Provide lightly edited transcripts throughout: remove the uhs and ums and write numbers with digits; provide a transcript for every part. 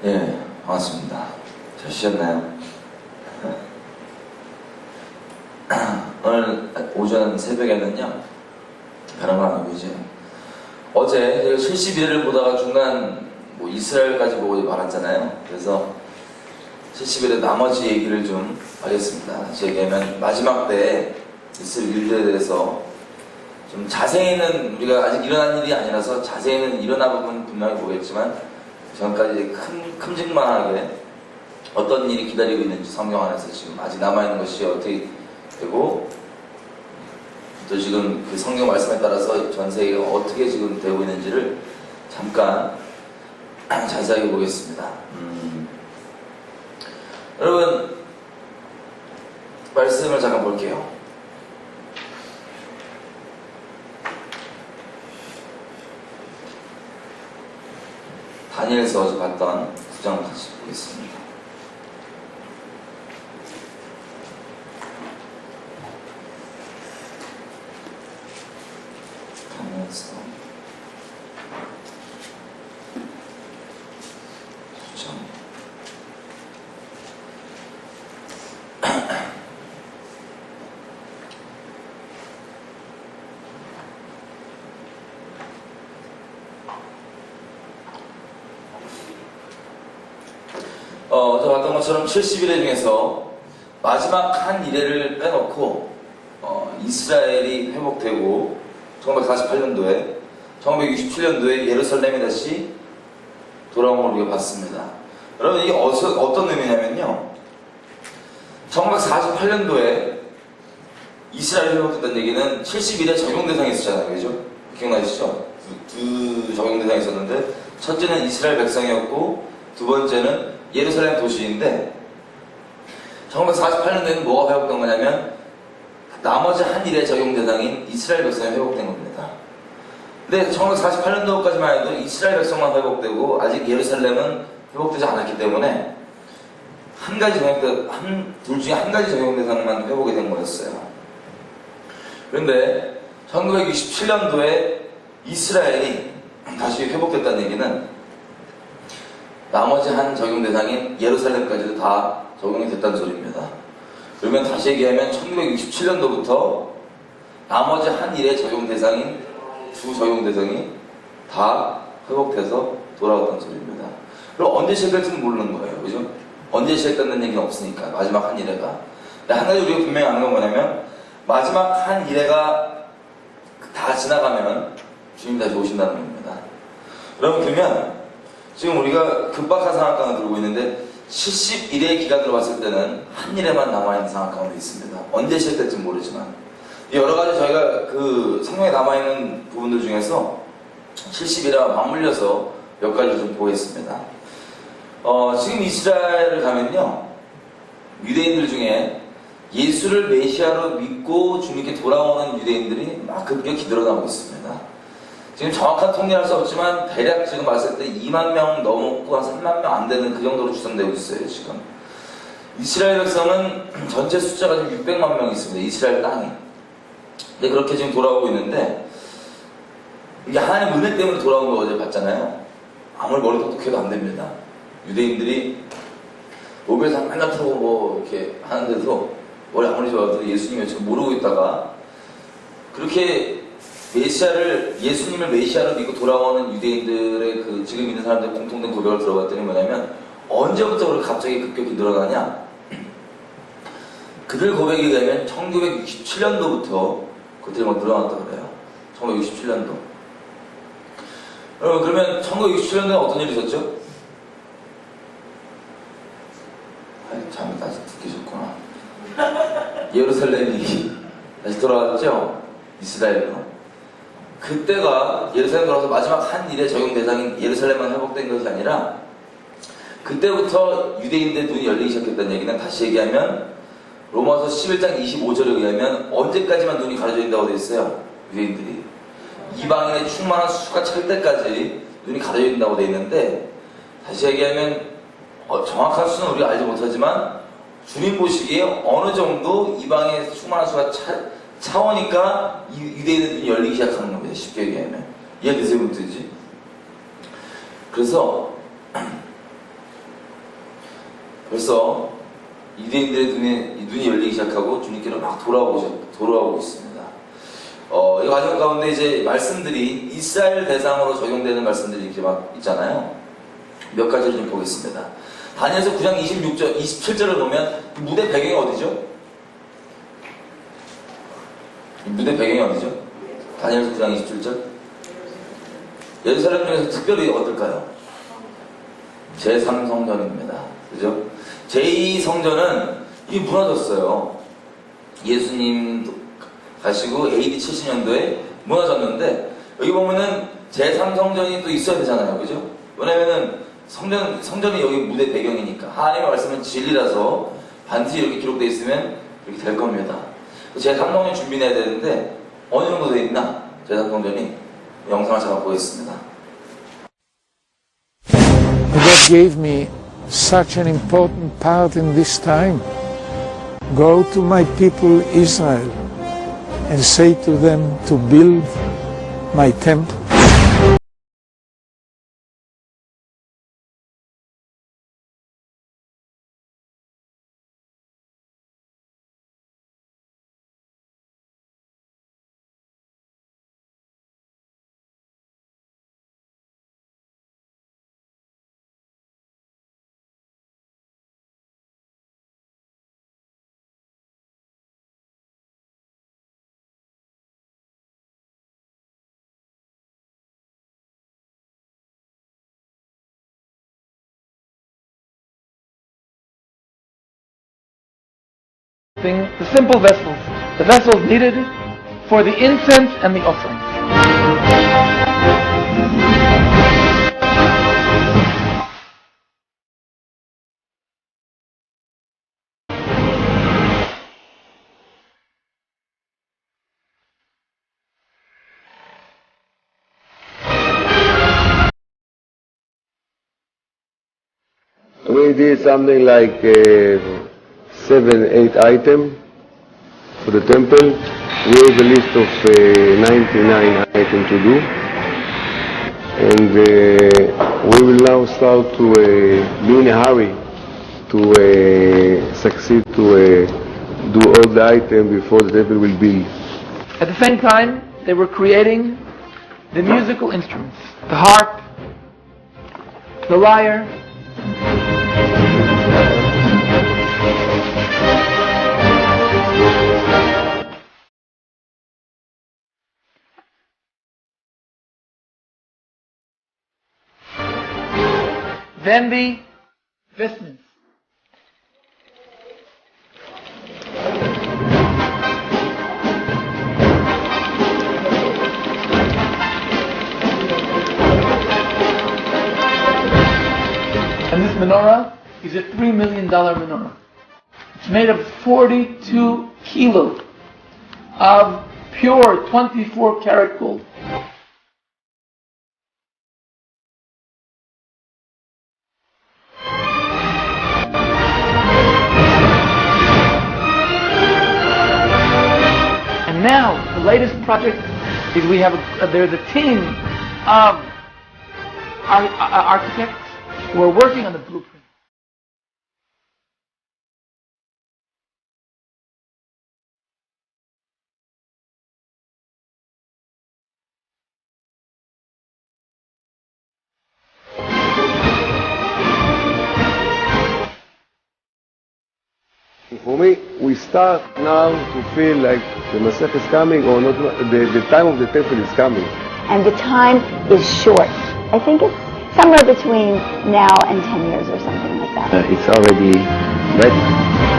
예, 반갑습니다. 잘 쉬셨나요? 오늘 오전 새벽에는요, 다른 건 아니고 이제 어제 71회를 보다가 중간 이스라엘까지 보고 말았잖아요. 그래서 71회 나머지 얘기를 좀 하겠습니다. 다시 얘기하면 마지막 때에 있을 일들에 대해서 좀 자세히는 우리가 아직 일어난 일이 아니라서 자세히는 일어나 보면 분명히 보겠지만 지금까지 큼직만하게 어떤 일이 기다리고 있는지 성경 안에서 지금 아직 남아있는 것이 어떻게 되고 또 지금 그 성경 말씀에 따라서 전 세계가 어떻게 지금 되고 있는지를 잠깐 자세하게 보겠습니다. 여러분 말씀을 잠깐 볼게요. 다니엘서 어제 봤던 9장 다시 보겠습니다. 다니엘서 9장 어제 봤던 것처럼 71회 중에서 마지막 한 일회를 빼놓고 이스라엘이 회복되고 1948년도에 1967년도에 예루살렘이 다시 돌아온 걸 우리가 봤습니다. 여러분 이게 어떤 의미냐면요, 1948년도에 이스라엘이 회복됐다는 얘기는 71회 적용 대상이 있었잖아요. 그죠? 기억나시죠? 두 적용 대상이 있었는데 첫째는 이스라엘 백성이었고 두 번째는 예루살렘 도시인데 1948년도에는 뭐가 회복된 거냐면 나머지 한 일의 적용 대상인 이스라엘 백성이 회복된 겁니다. 근데 1948년도까지만 해도 이스라엘 백성만 회복되고 아직 예루살렘은 회복되지 않았기 때문에 둘 중에 한 가지 적용 대상만 회복이 된 거였어요. 그런데 1967년도에 이스라엘이 다시 회복됐다는 얘기는 나머지 한 적용 대상인 예루살렘까지도 다 적용이 됐다는 소리입니다. 그러면 다시 얘기하면 1967년도부터 나머지 한 일의 적용 대상인 주 적용 대상이 다 회복돼서 돌아왔다는 소리입니다. 그럼 언제 시작될지는 모르는 거예요. 그죠? 언제 시작된다는 얘기는 없으니까, 마지막 한 일회가. 근데 한 가지 우리가 분명히 아는 건 뭐냐면 마지막 한 일회가 다 지나가면 주님 다시 오신다는 겁니다. 여러분 그러면 지금 우리가 급박한 상황 가운데 들고 있는데 71회 기간으로 봤을 때는 한 일에만 남아있는 상황 가운데 있습니다. 언제 시작될지 모르지만 여러 가지 저희가 그 성경에 남아있는 부분들 중에서 71회와 맞물려서 몇 가지 좀 보겠습니다. 지금 이스라엘을 가면요, 유대인들 중에 예수를 메시아로 믿고 주님께 돌아오는 유대인들이 막 급격히 늘어나고 있습니다. 지금 정확한 통계를 할 수 없지만 대략 지금 봤을 때 2만 명 넘었고 한 3만 명 안 되는 그 정도로 추산되고 있어요. 지금 이스라엘 백성은 전체 숫자가 지금 600만 명이 있습니다. 이스라엘 땅이. 근데 그렇게 지금 돌아오고 있는데 이게 하나님의 은혜 때문에 돌아온 거 어제 봤잖아요. 아무리 머리 똑똑해도 안 됩니다. 유대인들이 로베상 맨날 타고 뭐 이렇게 하는데도 머리 아무리 좋아도 예수님을 잘 모르고 있다가 그렇게 예수님을 메시아로 믿고 돌아오는 유대인들의 그 지금 있는 사람들의 공통된 고백을 들어봤더니 뭐냐면 언제부터 그렇게 갑자기 급격히 늘어나냐? 그들 고백에 의하면 1967년도부터 그들이 막 늘어났다고 그래요. 1967년도. 그러면 1967년도에 어떤 일이 있었죠? 잠이 다시 듣기셨구나. 예루살렘이 다시 돌아왔죠? 이스라엘로. 그때가 예루살렘 돌아와서 마지막 한 일의 적용 대상인 예루살렘만 회복된 것이 아니라 그때부터 유대인들의 눈이 열리기 시작했다는 얘기는 다시 얘기하면 로마서 11장 25절에 의하면 언제까지만 눈이 가려져 있다고 되어 있어요. 유대인들이 이방인의 충만한 수가 찰 때까지 눈이 가려져 있다고 되어 있는데 다시 얘기하면 정확한 수는 우리가 알지 못하지만 주님 보시기에 어느 정도 이방의 충만한 수가 차오니까 유대인의 눈이 열리기 시작하는 겁니다. 쉽게 얘기하면. 이해되세요? 문제지? 그래서 벌써 유대인들의 눈이 열리기 시작하고 주님께로 막 돌아오고 있습니다. 이 과정 가운데 이제 말씀들이 이스라엘 대상으로 적용되는 말씀들이 이렇게 막 있잖아요. 몇 가지를 좀 보겠습니다. 다니엘서 9장 27절을 보면 무대 배경이 어디죠? 무대 배경이 어디죠? 다니엘서 9장 27절. 예루살렘 중에서 특별히 어떨까요? 제3성전입니다. 그죠? 제2성전은 이게 무너졌어요. 예수님 가시고 AD 70년도에 무너졌는데 여기 보면은 제3성전이 또 있어야 되잖아요. 그죠? 왜냐면은 성전이 여기 무대 배경이니까 하나님의 말씀은 진리라서 반드시 이렇게 기록되어 있으면 이렇게 될 겁니다. 제3성전 준비해야 되는데 어느 정도 되어 있나? 제3성전이 영상을 잠깐 보겠습니다. God gave me such an important part in this time. Go to my people Israel and say to them to build my temple. The simple vessels, the vessels needed for the incense and the offerings. We did something like 7-8 items for the temple. We have a list of 99 items to do, and we will now start to be in a hurry to succeed to do all the items before the temple will build. At the same time, they were creating the musical instruments, the harp, the lyre. Then the vestments. And this menorah is a $3 million menorah. It's made of 42 kilo of pure 24 karat gold. And now, the latest project is there's a team of architects who are working on the blueprint. For me, we start now to feel like the Masech is coming, or not. The time of the temple is coming. And the time is short. I think it's somewhere between now and 10 years or something like that. It's already ready.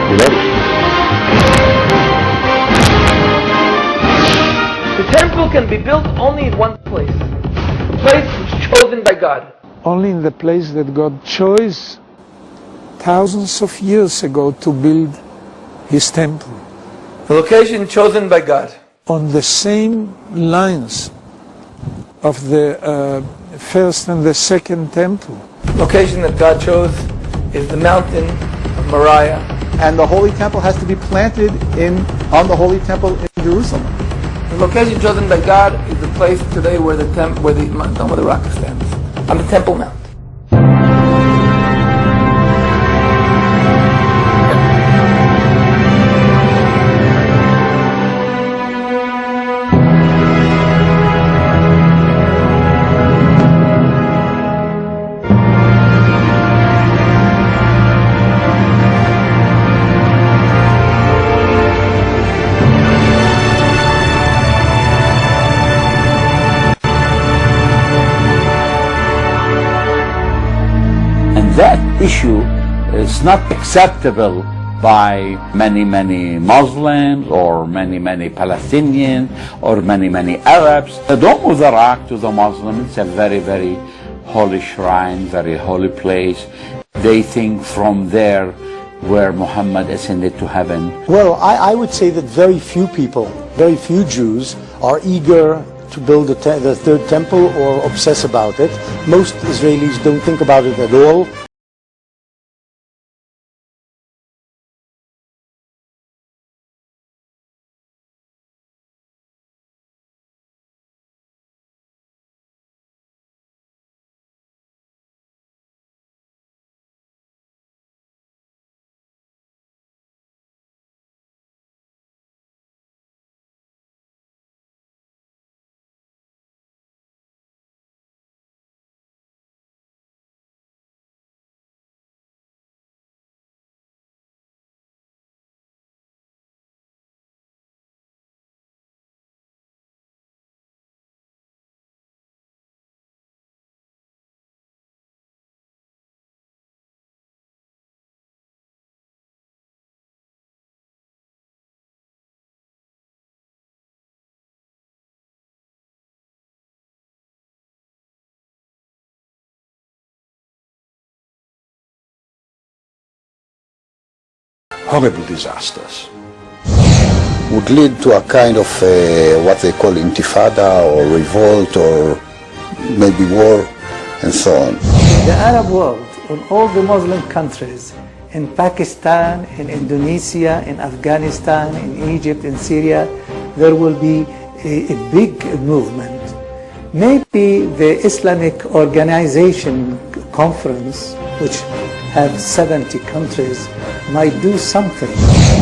You ready? The temple can be built only in one place, a place which is chosen by God. Only in the place that God chose thousands of years ago to build His temple. The location chosen by God. On the same lines of the first and the second temple. The location that God chose is the mountain of Moriah. And the Holy Temple has to be planted on the Holy Temple in Jerusalem. The location chosen by God is the place today where the Dome of the Rock stands, on the Temple Mount. issue is not acceptable by many Muslims or many Palestinians or many Arabs. The Dome of the Rock to the Muslims, it's a very holy shrine, very holy place. They think from there where Muhammad ascended to heaven. Well, I would say that very few people, very few Jews are eager to build the third temple or obsess about it. Most Israelis don't think about it at all. Horrible disasters. Would lead to a kind of what they call intifada or revolt or maybe war and so on. The Arab world, in all the Muslim countries, in Pakistan, in Indonesia, in Afghanistan, in Egypt, in Syria, there will be a big movement. Maybe the Islamic Organization Conference, which have 70 countries, might do something.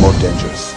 More dangerous.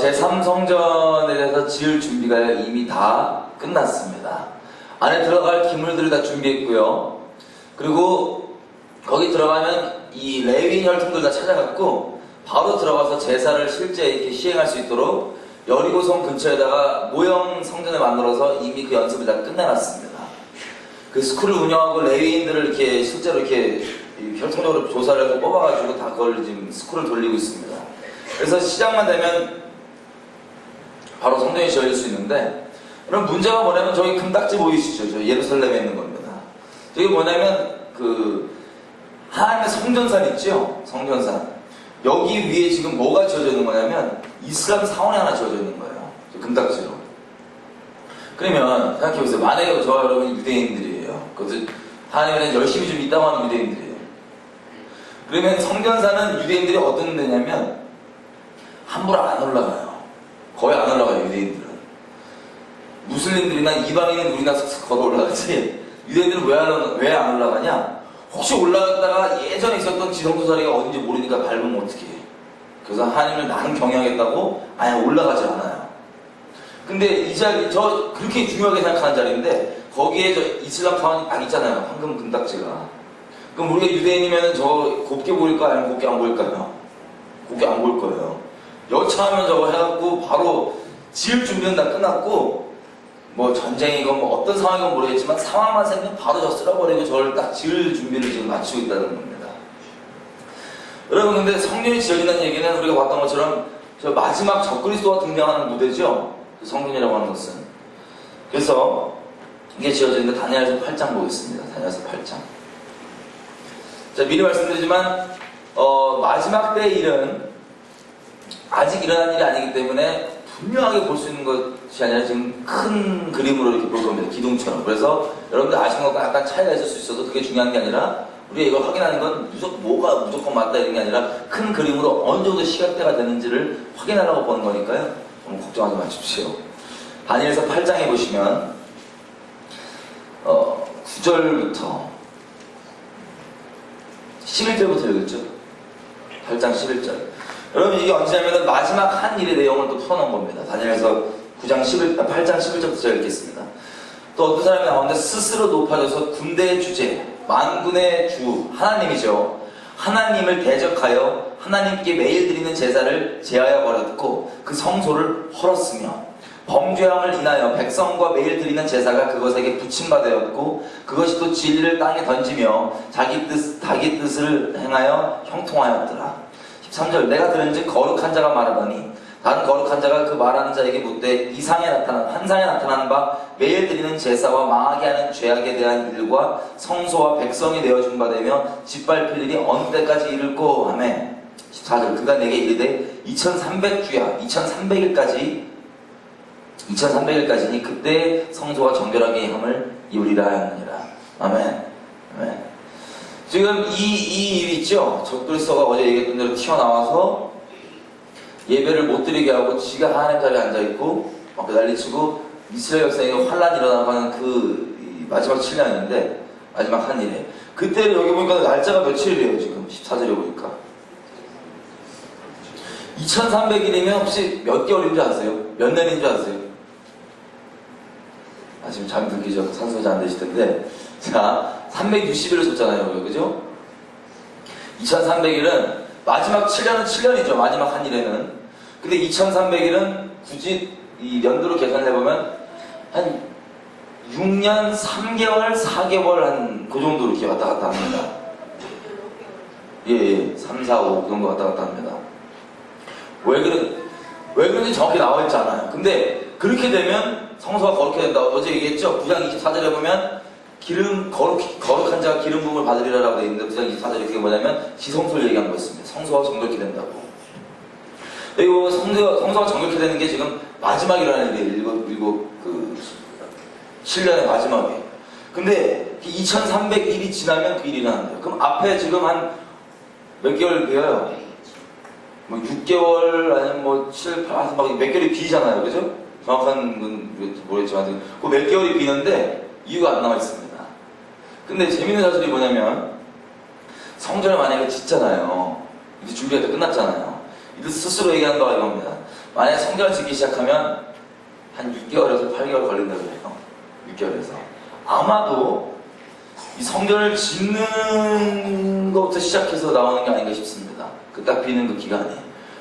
제3성전에 대해서 지을 준비가 이미 다 끝났습니다. 안에 들어갈 기물들을 다 준비했고요. 그리고 거기 들어가면 이 레위인 혈통들 다 찾아갔고 바로 들어가서 제사를 실제 이렇게 시행할 수 있도록 여리고성 근처에다가 모형 성전을 만들어서 이미 그 연습을 다 끝내놨습니다. 그 스쿨을 운영하고 레위인들을 이렇게 실제로 이렇게 혈통적으로 조사를 해서 뽑아가지고 다 그걸 지금 스쿨을 돌리고 있습니다. 그래서 시작만 되면 바로 성전이 지어질 수 있는데, 그럼 문제가 뭐냐면 저기 금딱지 보이시죠? 저 예루살렘에 있는 겁니다. 저기 뭐냐면 그 하나님의 성전산 있죠? 성전산. 여기 위에 지금 뭐가 지어져 있는 거냐면 이슬람 사원이 하나 지어져 있는 거예요. 저 금딱지로. 그러면 생각해보세요. 만약에 저와 여러분이 유대인들이에요. 그래서 하나님에 열심히 좀 있다고 하는 유대인들이에요. 그러면 성전산은 유대인들이 어떤 데냐면 함부로 안 올라가요. 거의 안 올라가요, 유대인들은. 무슬림들이나 이방인은 우리나 걸어 올라가지, 유대인들은 왜 안 올라가냐? 혹시 올라갔다가 예전에 있었던 지성소 자리가 어딘지 모르니까 밟으면 어떡해. 그래서 하나님을 나는 경외하겠다고 아예 올라가지 않아요. 근데 이 자리, 저 그렇게 중요하게 생각하는 자리인데 거기에 저 이슬람 사원이 딱 있잖아요. 황금 금딱지가. 그럼 우리가 유대인이면 저 곱게 보일까 아니면 곱게 안 보일까요? 곱게 안 보일 거예요. 여차하면 저거 해갖고 바로 지을 준비는 다 끝났고 뭐 전쟁이건 뭐 어떤 상황이건 모르겠지만 상황만 생기면 바로 저 쓸어버리고 저를 딱 지을 준비를 지금 마치고 있다는 겁니다. 여러분 근데 성전이 지어진다는 얘기는 우리가 봤던 것처럼 저 마지막 적그리스도가 등장하는 무대죠. 그 성전이라고 하는 것은. 그래서 이게 지어지는데 다니엘서 8장 보겠습니다. 다니엘서 8장. 자, 미리 말씀드리지만 마지막 때의 일은 아직 일어난 일이 아니기 때문에 분명하게 볼 수 있는 것이 아니라 지금 큰 그림으로 이렇게 볼 겁니다. 기둥처럼. 그래서 여러분들 아시는 것과 약간 차이가 있을 수 있어도 그게 중요한 게 아니라 우리가 이걸 확인하는 건 뭐가 무조건 맞다 이런 게 아니라 큰 그림으로 어느 정도 시간대가 되는지를 확인하려고 보는 거니까요. 너무 걱정하지 마십시오. 다니엘서 8장에 보시면 9절부터 11절부터 읽었죠. 8장 11절. 여러분 이게 언제냐면 마지막 한 일의 내용을 또 풀어놓은 겁니다. 다니엘서 8장 11절부터 제가 읽겠습니다. 또 어떤 사람이 나오는데 스스로 높아져서 군대의 주제, 만군의 주, 하나님이죠. 하나님을 대적하여 하나님께 매일 드리는 제사를 제하여 버렸고 그 성소를 헐었으며 범죄함을 인하여 백성과 매일 드리는 제사가 그것에게 붙임받았고 그것이 또 진리를 땅에 던지며 자기 뜻을 행하여 형통하였더라. 13절 내가 들은즉 거룩한 자가 말하더니 다른 거룩한 자가 그 말하는 자에게 묻되 환상에 나타난 바 매일 드리는 제사와 망하게 하는 죄악에 대한 일과 성소와 백성이 내어준 바 되며 짓밟힐 일이 어느 때까지 이를꼬 하매 14절 그가 내게 이르되 2300주야 2300일까지니 그때 성소가 정결하게 함을 이루리라 하느니라. 아멘. 아멘. 지금 이 일이 있죠. 적그리스도가 어제 얘기했던 대로 튀어나와서 예배를 못 드리게 하고 지가 하나님 자리에 앉아있고 막 난리치고 이스라엘 백성에게 환란이 일어나가는 그 마지막 7년인데 마지막 한 일에 그때를 여기 보니까 날짜가 며칠이래요. 지금 14절에 보니까 2300일이면 혹시 몇 개월인 줄 아세요? 몇 년인 줄 아세요? 지금 잠이 들기죠. 산소가 안 되실 텐데 자 360일을 줬잖아요. 그죠? 2300일은 마지막 7년은 7년이죠. 마지막 한 일에는. 근데 2300일은 굳이 이 연도로 계산해보면 한 6년 3개월 4개월 한 그 정도로 이렇게 왔다 갔다 합니다. 예, 3, 4, 5 그 정도 왔다 갔다 합니다. 왜 그런지 정확히 나와 있지 않아요. 근데 그렇게 되면 성소가 거룩해 된다. 어제 얘기했죠? 9장 24절에 보면 거룩한 자가 기름 부음을 받으리라라고 되어 있는데 9장 24절에 그게 뭐냐면 지성소를 얘기한 거였습니다. 성소가 정결케 된다고. 여기 보면 성소가 정결케 되는 게 지금 마지막이라는 게 일곱 7년의 마지막에. 근데 2300일이 지나면 그 일이 나는데요. 그럼 앞에 지금 한 몇 개월 비어요? 뭐 6개월 아니면 뭐 7, 8, 막 몇 개월이 비잖아요. 그죠? 정확한 건 모르겠지만 그 몇 개월이 비는데 이유가 안 나와 있습니다. 근데 재밌는 사실이 뭐냐면 성전을 만약에 짓잖아요. 이제 준비가 다 끝났잖아요. 이들 스스로 얘기한 바가 이겁니다. 만약에 성전을 짓기 시작하면 한 6개월에서 8개월 걸린다고 해요. 6개월에서. 아마도 이 성전을 짓는 것부터 시작해서 나오는 게 아닌가 싶습니다. 그 딱 비는 그 기간에.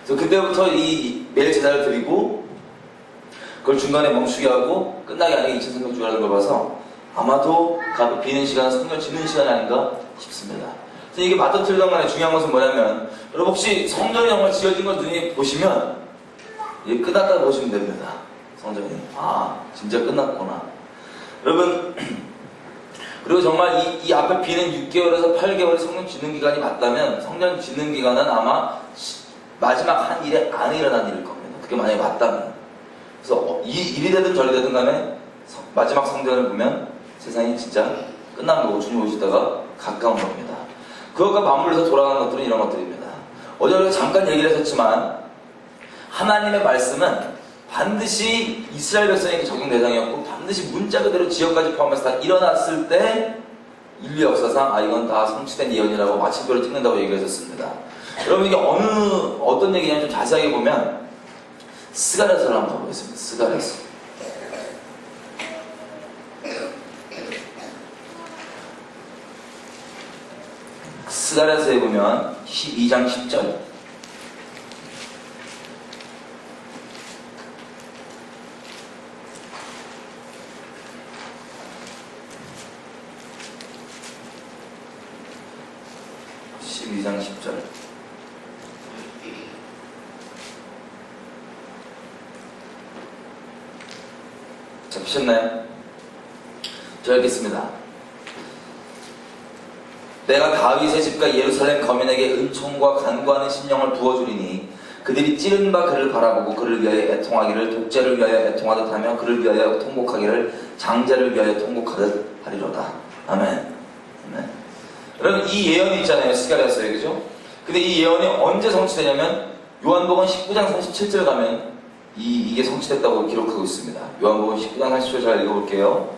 그래서 그때부터 이 매일 제사를 드리고 그걸 중간에 멈추게 하고 끝나게 하는 게 2300주라는 걸 봐서 아마도 그 비는 시간은 성전 짓는 시간이 아닌가 싶습니다. 그래서 이게 맞든 틀든 간에 중요한 것은 뭐냐면 여러분 혹시 성전이 정말 지어진 걸 눈에 보시면 이게 끝났다고 보시면 됩니다. 성전이. 아 진짜 끝났구나. 여러분 그리고 정말 이 앞에 비는 6개월에서 8개월의 성전 짓는 기간이 맞다면 성전 짓는 기간은 아마 마지막 한 일에 안 일어난 일일 겁니다. 그게 만약에 맞다면. 그래서 이리 되든 저리 되든 간에 마지막 성전을 보면 세상이 진짜 끝난 거고 주님 오시다가 가까운 겁니다. 그것과 맞물려서 돌아가는 것들은 이런 것들입니다. 어제 우리가 잠깐 얘기를 했었지만 하나님의 말씀은 반드시 이스라엘 백성에게 적용 대상이었고 반드시 문자 그대로 지역까지 포함해서 다 일어났을 때 인류 역사상 이건 다 성취된 예언이라고 마침표를 찍는다고 얘기를 했었습니다. 여러분 이게 어떤 얘기냐면 좀 자세하게 보면 스가랴서를 한번 가보겠습니다. 스가랴서. 스가랴서에 보면 12장 10절. 잡히셨나요? 저 읽겠습니다. 내가 다윗의 집과 예루살렘 거민에게 은총과 간구하는 심령을 부어주리니 그들이 찌른 바 그를 바라보고 그를 위하여 애통하기를 독재를 위하여 애통하듯 하며 그를 위하여 통곡하기를 장자를 위하여 통곡하듯 하리로다. 아멘. 아멘. 여러분 이 예언이 있잖아요. 스가랴서에, 그죠? 근데 이 예언이 언제 성취되냐면 요한복음 19장 37절 가면 이게 성취됐다고 기록하고 있습니다. 요한복음 19장 37절 잘 읽어볼게요.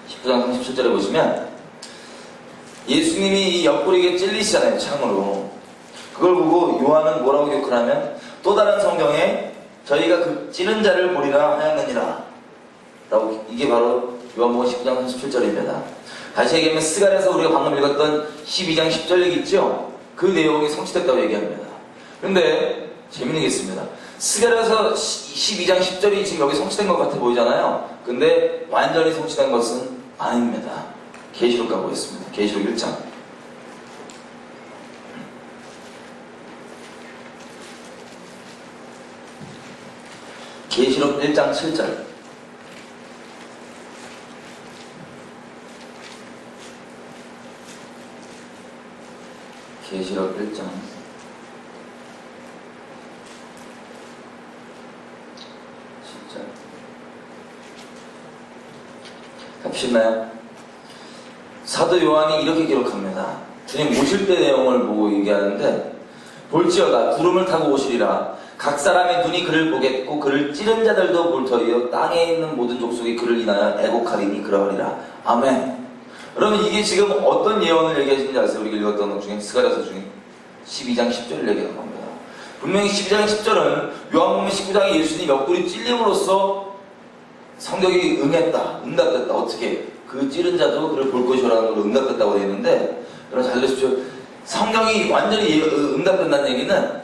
19장 37절에 보시면 예수님이 이 옆구리에 찔리시잖아요. 창으로. 그걸 보고 요한은 뭐라고 기록을 하면 또 다른 성경에 저희가 그 찌른 자를 보리라 하였느니라 라고, 이게 바로 요한복음 19장 37절입니다. 다시 얘기하면 스가랴서 우리가 방금 읽었던 12장 10절 얘기 있죠? 그 내용이 성취됐다고 얘기합니다. 근데 재밌는 게 있습니다. 스가랴서 12장 10절이 지금 여기 성취된 것 같아 보이잖아요. 근데 완전히 성취된 것은 아닙니다. 계시록 가보겠습니다. 계시록 1장. 계시록 1장 7절. 계시록 1장 10절. 잡히셨나요? 사도 요한이 이렇게 기록합니다. 주님 오실 때 내용을 보고 얘기하는데, 볼지어다 구름을 타고 오시리라. 각 사람의 눈이 그를 보겠고 그를 찌른 자들도 볼 터이요 땅에 있는 모든 족속이 그를 인하여 애곡하리니 그러하리라. 아멘. 여러분 이게 지금 어떤 예언을 얘기하시는지 아세요? 우리가 읽었던 것 중에 스가랴서 중에 12장 10절을 얘기하는 겁니다. 분명히 12장 10절은 요한복음 19장에 예수님 옆구리 찔림으로써 성경이 응답됐다. 어떻게? 그 찌른 자도 그를 볼 것이라는 걸로 응답됐다고 되어 있는데, 여러분 잘 들으십시오. 성경이 완전히 응답된다는 얘기는,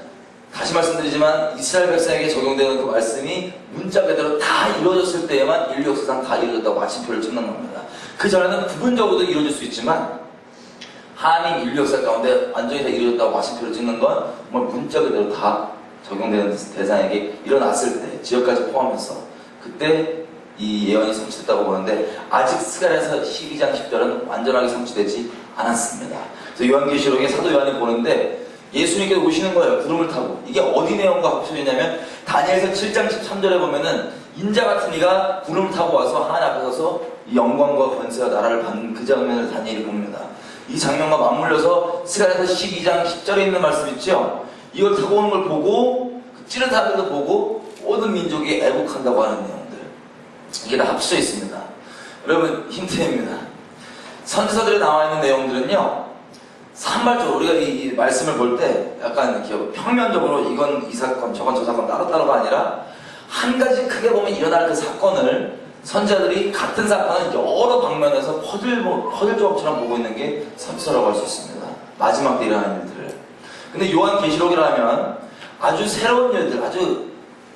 다시 말씀드리지만 이스라엘 백성에게 적용되는 그 말씀이 문자 그대로 다 이루어졌을 때에만 인류 역사상 다 이루어졌다고 마침표를 찍는 겁니다. 그 전에는 부분적으로도 이루어질 수 있지만 하나님 인류 역사 가운데 완전히 다 이루어졌다고 마침표를 찍는 건 정말 문자 그대로 다 적용되는 대상에게 일어났을 때, 지역까지 포함해서 그때 이 예언이 성취됐다고 보는데, 아직 스가랴서 12장 10절은 완전하게 성취되지 않았습니다. 그래서 요한계시록에 사도 요한이 보는데 예수님께서 오시는 거예요. 구름을 타고. 이게 어디 내용과 합쳐있냐면 다니엘서 7장 13절에 보면은 인자 같은 이가 구름을 타고 와서 하나님 앞에 서서 이 영광과 권세와 나라를 받는 그 장면을 다니엘이 봅니다. 이 장면과 맞물려서 스가랴서 12장 10절에 있는 말씀 있죠? 이걸 타고 오는 걸 보고 그 찌른 사람들도 보고 모든 민족이 애국한다고 하는 내용들, 이게 다 합쳐져 있습니다. 여러분 힌트입니다. 선지서들에 나와 있는 내용들은요, 산발적으로 우리가 이 말씀을 볼 때 약간 이렇게 평면적으로 이건 이 사건 저건 저 사건 따로따로가 아니라 한 가지 크게 보면 일어날 그 사건을 선지자들이 같은 사건을 여러 방면에서 퍼즐조각처럼 보고 있는 게 선지서라고 할 수 있습니다. 마지막 때 일어나는 일들을. 근데 요한계시록이라면 아주 새로운 일들, 아주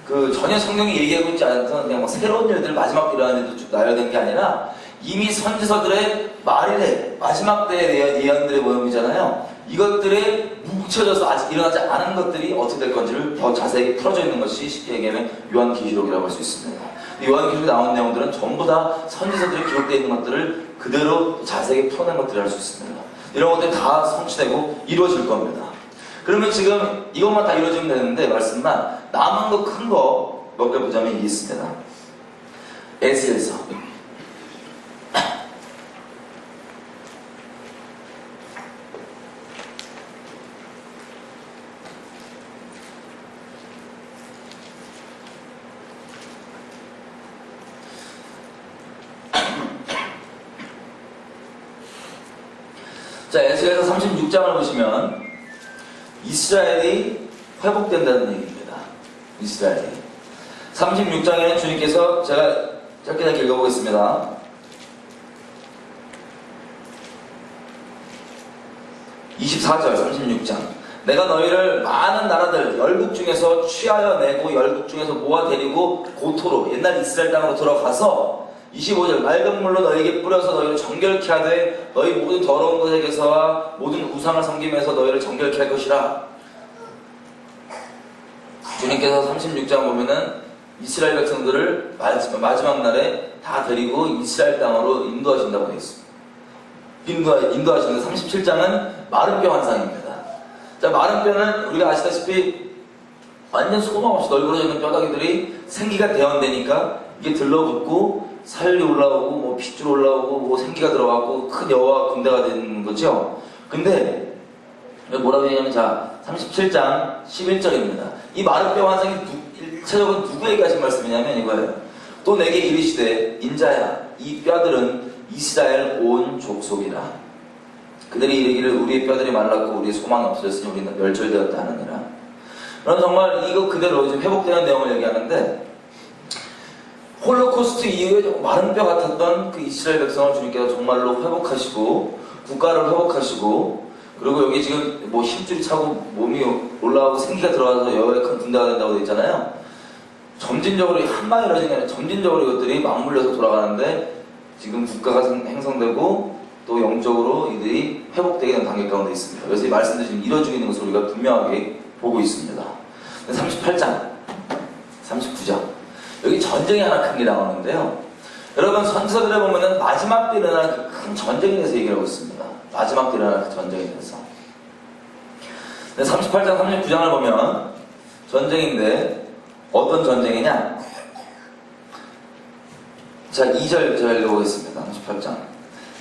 그 전혀 성경이 얘기하고 있지 않던 그냥 뭐 새로운 일들, 마지막 때 일어나는 일들 쭉 나열된 게 아니라 이미 선지서들의 말이래, 마지막 때의 예언들의 모형이잖아요. 이것들에 뭉쳐져서 아직 일어나지 않은 것들이 어떻게 될 건지를 더 자세히 풀어져 있는 것이 쉽게 얘기하면 요한계시록이라고 할 수 있습니다. 요한계시록에 나온 내용들은 전부 다 선지서들이 기록되어 있는 것들을 그대로 자세히 풀어낸 것들을 알 수 있습니다. 이런 것들이 다 성취되고 이루어질 겁니다. 그러면 지금 이것만 다 이루어지면 되는데, 말씀만 남은 거 큰 거 몇 개 보자면 이게 있습니다. 에스겔서. 자, 에스겔서 36장을 보시면 이스라엘이 회복된다는 얘기입니다. 이스라엘이. 36장에는 주님께서 제가 짧게 읽어보겠습니다. 24절 36장 내가 너희를 많은 나라들 열국 중에서 취하여 내고 열국 중에서 모아 데리고 고토로 옛날 이스라엘 땅으로 들어가서 25절 맑은 물로 너희에게 뿌려서 너희를 정결케 하되 너희 모든 더러운 것에게서와 모든 우상을 섬김에서 너희를 정결케 할 것이라. 주님께서 36장 보면은 이스라엘 백성들을 마지막 날에 다 데리고 이스라엘 땅으로 인도하신다고 되어 있습니다. 인도하시는 37장은 마른 뼈 환상입니다. 자, 마른 뼈는 우리가 아시다시피 완전 소망 없이 널브러져 있는 뼈다귀들이 생기가 대원되니까 이게 들러붙고 살이 올라오고 뭐 핏줄 올라오고 뭐 생기가 들어가고 큰 여호와 군대가 되는 거죠. 근데 뭐라고 얘기하냐면 자 37장 11절입니다. 이 마른 뼈 환상이 일차적으로 누구에게 하신 말씀이냐면 이거예요. 또 내게 이르시되 인자야 이 뼈들은 이스라엘 온 족속이라. 그들이 이르기를 우리의 뼈들이 말랐고 우리의 소망이 없어졌으니 우리는 멸절되었다 하느니라. 그럼 정말 이거 그대로 지금 회복되는 내용을 얘기하는데 홀로코스트 이후에 마른 뼈 같았던 그 이스라엘 백성을 주님께서 정말로 회복하시고 국가를 회복하시고 그리고 여기 지금 뭐 힘줄이 차고 몸이 올라오고 생기가 들어가서 여호와의 큰 군대가 된다고 되어 있잖아요. 점진적으로 한 방에 이루어진 게 아니라 점진적으로 이것들이 맞물려서 돌아가는데 지금 국가가 형성되고 또 영적으로 이들이 회복되게 되는 단계 가운데 있습니다. 그래서 이 말씀들이 지금 이루어지고 있는 것을 우리가 분명하게 보고 있습니다. 38장, 39장 여기 전쟁이 하나 큰 게 나오는데요. 여러분 선지서들에 보면은 마지막 때 일어나는 큰 전쟁에 대해서 얘기를 하고 있습니다. 마지막 때 일어나는 그 전쟁에 대해서. 38장, 39장을 보면 전쟁인데 어떤 전쟁이냐? 자, 2절 제가 읽어보겠습니다. 38장,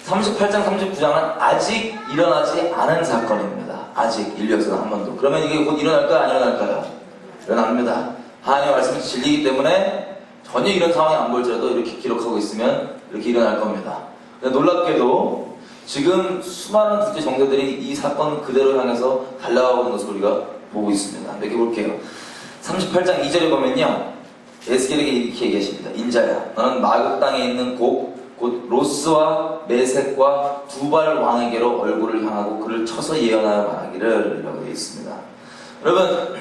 39장은 아직 일어나지 않은 사건입니다. 아직 인류 역사는 한 번도. 그러면 이게 곧 일어날까요? 안 일어날까요? 일어납니다. 하나님의 말씀이 진리이기 때문에 전혀 이런 상황이 안 보일지라도 이렇게 기록하고 있으면 이렇게 일어날 겁니다. 놀랍게도 지금 수많은 국제 정세들이 이 사건 그대로 향해서 달려가고 있는 것을 우리가 보고 있습니다. 몇 개 볼게요. 38장 2절에 보면요. 에스겔에게 이렇게 얘기하십니다. 인자야 너는 마국 땅에 있는 곧 로스와 메색과 두발 왕에게로 얼굴을 향하고 그를 쳐서 예언하여 말하기를 라고 되어 있습니다. 여러분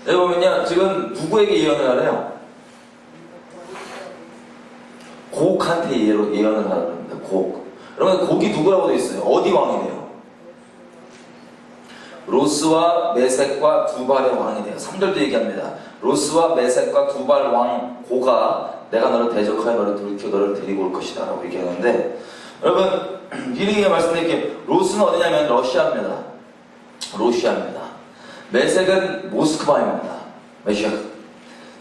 여기 보면요 지금 누구에게 예언을 하래요? 곡한테 예언을 하라고 합니다. 곡. 여러분 곡이 누구라고 되어 있어요? 어디 왕이래요? 로스와 메색과 두발의 왕이 돼요. 3절도 얘기합니다. 로스와 메색과 두발 왕 고가 내가 너를 대적하여 너를 돌이켜 너를 데리고 올 것이다 라고 얘기하는데 여러분 미리게 말씀드릴게요. 로스는 어디냐면 러시아입니다. 러시아입니다. 메색은 모스크바입니다. 메시아.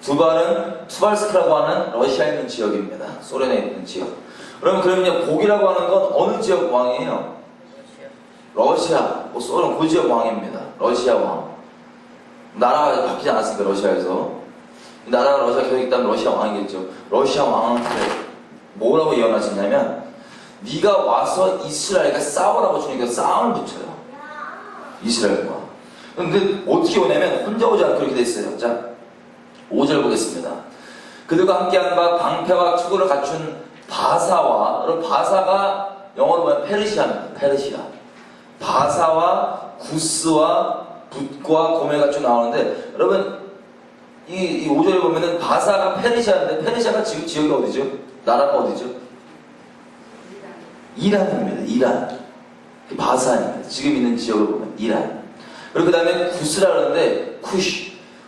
두발은 투발스크라고 하는 러시아에 있는 지역입니다. 소련에 있는 지역. 그러면 곡이라고 하는 건 어느 지역 왕이에요? 러시아, 소련 그 지역 왕입니다. 러시아 왕. 나라가 바뀌지 않았습니까? 러시아에서. 나라가 러시아 계속 있다면 러시아 왕이겠죠. 러시아 왕한테 뭐라고 예언하셨냐면 네가 와서 이스라엘과 싸우라고 주니까 싸움을 붙여요. 이스라엘과. 근데 어떻게 오냐면 혼자 오지 않고 이렇게 돼 있어요. 자, 5절 보겠습니다. 그들과 함께한 바 방패와 투구를 갖춘 바사와, 여러분 바사가 영어로 보면 페르시아입니다. 페르시아. 바사와 구스와 붓과 고멜가 쭉 나오는데 여러분 이 5절에 보면은 바사가 페르시아인데 페르시아가 지금 지역이 어디죠? 나라가 어디죠? 이란입니다. 이란. 바사입니다. 지금 있는 지역을 보면 이란. 그리고 그 다음에 구스라 그러는데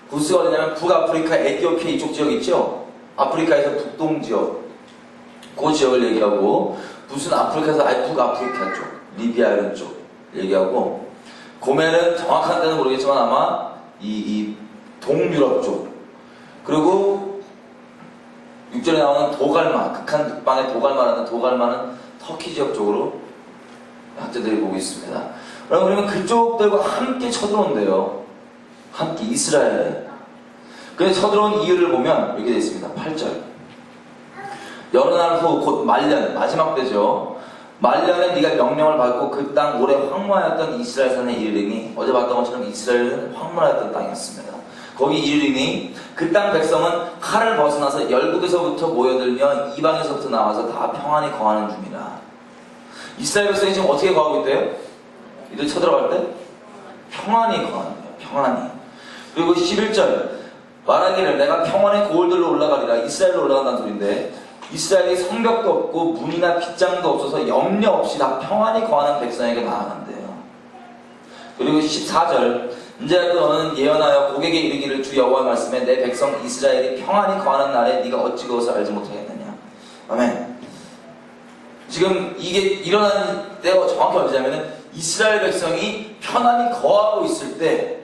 구스가 어디냐면 북아프리카 에티오피아 이쪽 지역 있죠? 아프리카에서 북동 지역 그 지역을 얘기하고 무슨 아프리카에서 아예 북아프리카 쪽 리비아 이런 쪽 얘기하고 고멜은 정확한 데는 모르겠지만 아마 이 동유럽 쪽 그리고 6절에 나오는 도갈마 극한 북방의 도갈마라는 도갈마는 터키 지역 쪽으로 학자들이 보고 있습니다. 그러면 그쪽들과 함께 쳐들어온대요. 함께 이스라엘에. 그래서 쳐들어온 이유를 보면 이렇게 되어 있습니다. 8절. 여러 날 후 곧 말년 마지막 때죠. 말년에 네가 명령을 받고 그 땅 오래 황무하였던 이스라엘 산에 이르리니, 어제 봤던 것처럼 이스라엘은 황무하였던 땅이었습니다. 거기 이르리니 그 땅 백성은 칼을 벗어나서 열국에서부터 모여들며 이방에서부터 나와서 다 평안히 거하는 중이라. 이스라엘 백성이 지금 어떻게 거하고 있대요? 이들 쳐들어갈 때 평안히 거하는 거예요. 평안히. 그리고 11절 말하기를 내가 평안의 고을들로 올라가리라. 이스라엘로 올라간다는 소리인데, 이스라엘이 성벽도 없고 문이나 빗장도 없어서 염려 없이 다 평안히 거하는 백성에게 나아간대요. 그리고 14절 이제 또 너는 예언하여 고객에 이르기를 주 여호와의 말씀에 내 백성 이스라엘이 평안히 거하는 날에 네가 어찌 그것을 알지 못하겠느냐. 아멘. 지금 이게 일어나는 때가 정확히 언제냐면은 이스라엘 백성이 편안히 거하고 있을 때,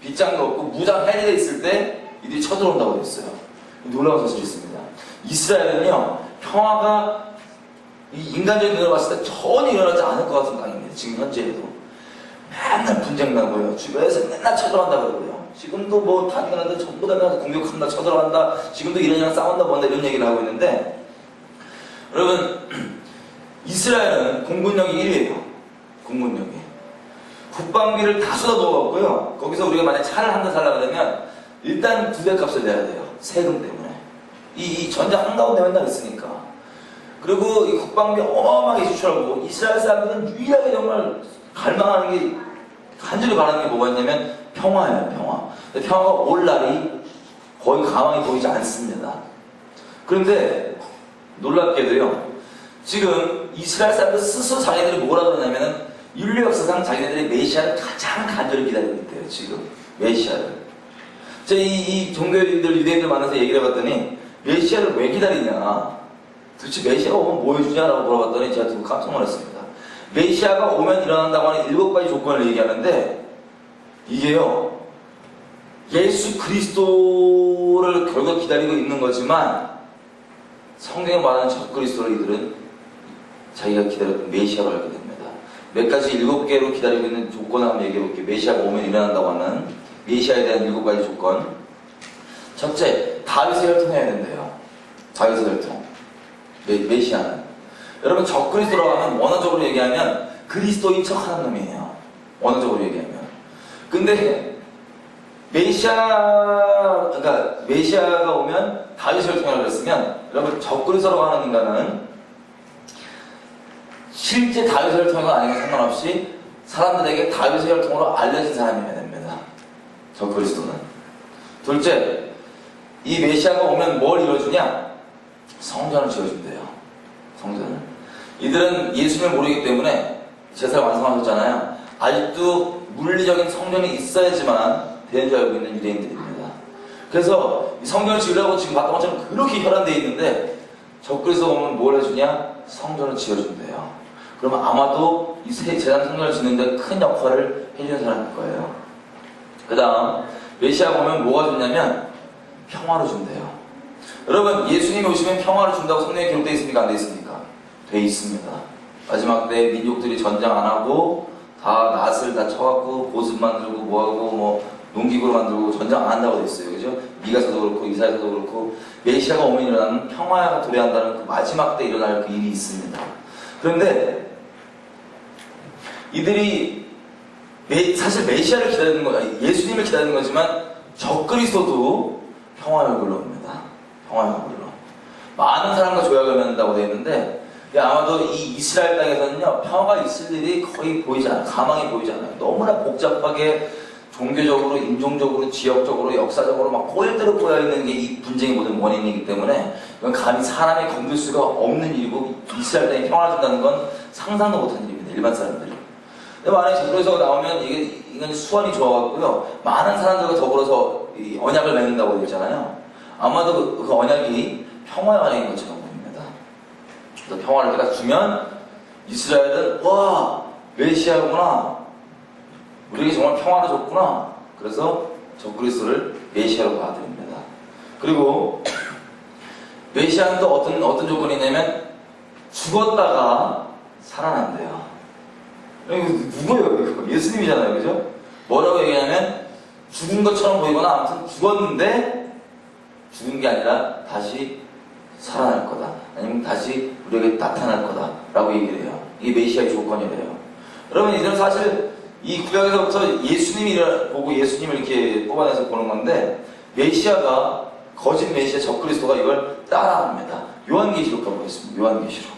빗장도 없고 무장 해제되어 있을 때 이들이 쳐들어온다고 했어요. 놀라운 사실이 있습니다. 이스라엘은요, 평화가 이 인간적인 눈으로 봤을 때 전혀 일어나지 않을 것 같은 땅입니다. 지금 현재에도 맨날 분쟁 나고요, 주변에서 맨날 쳐들어간다 그러고요, 지금도 뭐 다른 나라들 전부 다 공격한다, 쳐들어간다, 지금도 이란이랑 싸운다, 뭔다 이런 얘기를 하고 있는데, 여러분 이스라엘은 공군력이 1위예요. 공군력이 국방비를 다 쏟아부었고요. 거기서 우리가 만약 차를 한 대 살려고 하면 일단 2배 값을 내야 돼요. 세금 때문에. 이 전쟁 한가운데 맨날 있으니까. 그리고 이 국방비 어마어마하게 지출하고, 이스라엘 사람들은 유일하게 정말 갈망하는 게, 간절히 바라는 게 뭐가 있냐면 평화예요. 평화. 근데 평화가 올 날이 거의 가망이 보이지 않습니다. 그런데 놀랍게도요, 지금 이스라엘 사람들 스스로 자기들이 뭐라 그러냐면은 인류 역사상 자기네들이 메시아를 가장 간절히 기다리고 있대요. 지금 메시아를. 제가 이 종교인들, 유대인들 만나서 얘기를 해봤더니 메시아를 왜 기다리냐, 도대체 메시아가 오면 뭐 해주냐라고 물어봤더니 제가 듣고 깜짝 놀랐습니다. 메시아가 오면 일어난다고 하는 7가지 조건을 얘기하는데, 이게요, 예수 그리스도를 결국 기다리고 있는 거지만 성경에 말하는 적 그리스도를 이들은 자기가 기다렸던 메시아로 알게 됩니다. 몇 가지 7개로 기다리고 있는 조건을 한번 얘기해 볼게요. 메시아가 오면 일어난다고 하는 메시아에 대한 7가지 조건. 첫째, 다윗의 혈통해야 된대요. 다윗의 혈통. 메시아는. 여러분, 적 그리스도라고 하면 원어적으로 얘기하면 그리스도인 척 하는 놈이에요. 원어적으로 얘기하면. 근데 그러니까 메시아가 오면 다윗의 혈통이라고 그랬으면, 여러분, 적 그리스도라고 하는 인간은 실제 다윗의 혈통이 아닌 건 상관없이 사람들에게 다윗의 혈통으로 알려진 사람이어야 됩니다. 저 그리스도는. 둘째, 이 메시아가 오면 뭘 이뤄주냐? 성전을 지어준대요. 성전을. 이들은 예수님을 모르기 때문에 제사를 완성하셨잖아요. 아직도 물리적인 성전이 있어야지만 되는 줄 알고 있는 유대인들입니다. 그래서 이 성전을 지으려고 지금 봤던 것처럼 그렇게 혈안되어 있는데, 저 그리스도가 오면 뭘 해주냐? 성전을 지어준대요. 그러면 아마도 이 재단 성전을 짓는데 큰 역할을 해주는 사람일 거예요. 그 다음, 메시아가 오면 뭐가 좋냐면 평화를 준대요. 여러분, 예수님이 오시면 평화를 준다고 성경에 기록되어 있습니까? 안 되어 있습니까? 되어 있습니다. 마지막 때 민족들이 전쟁 안 하고 다 낫을 다 쳐갖고 보습 만들고 뭐하고 뭐 농기구로 만들고 전쟁 안 한다고 되어 있어요. 그죠? 미가서도 그렇고 이사야서도 그렇고 메시아가 오면 일어나는 평화가 도래한다는 그 마지막 때 일어날 그 일이 있습니다. 그런데 이들이 사실 메시아를 기다리는 거, 예수님을 기다리는 거지만 적그리스도도 평화의 얼굴로 옵니다. 평화의 얼굴로. 많은 사람과 조약을 맺는다고 되어 있는데, 아마도 이 이스라엘 땅에서는요, 평화가 있을 일이 거의 보이지 않아요. 가망이 보이지 않아요. 너무나 복잡하게 종교적으로, 인종적으로, 지역적으로, 역사적으로 막 꼬일대로 꼬여있는 게 이 분쟁의 모든 원인이기 때문에 이건 감히 사람이 건들 수가 없는 일이고, 이스라엘 땅에 평화를 준다는 건 상상도 못한 일입니다. 일반 사람들이. 근데 만약에 적그리스도가 나오면 이건 수완이 좋아갖고요, 많은 사람들과 더불어서 이 언약을 맺는다고 되어 있잖아요. 아마도 그 언약이 평화의 언약인 것처럼 보입니다. 그래서 평화를 내가 주면 이스라엘은 와, 메시아구나, 우리에게 정말 평화를 줬구나. 그래서 적그리스도를 메시아로 받아들입니다. 그리고 메시아는 또 어떤 조건이 있냐면 죽었다가 살아난대요. 이거 누구예요? 이거? 예수님이잖아요. 그죠? 뭐라고 얘기하냐면 죽은 것처럼 보이거나 아무튼 죽었는데 죽은 게 아니라 다시 살아날 거다. 아니면 다시 우리에게 나타날 거다. 라고 얘기를 해요. 이게 메시아의 조건이래요. 여러분, 이들은 사실 이 구약에서부터 예수님을 보고 예수님을 이렇게 뽑아내서 보는 건데, 메시아가, 거짓 메시아 적그리스도가 이걸 따라합니다. 요한계시록 가보겠습니다. 요한계시록.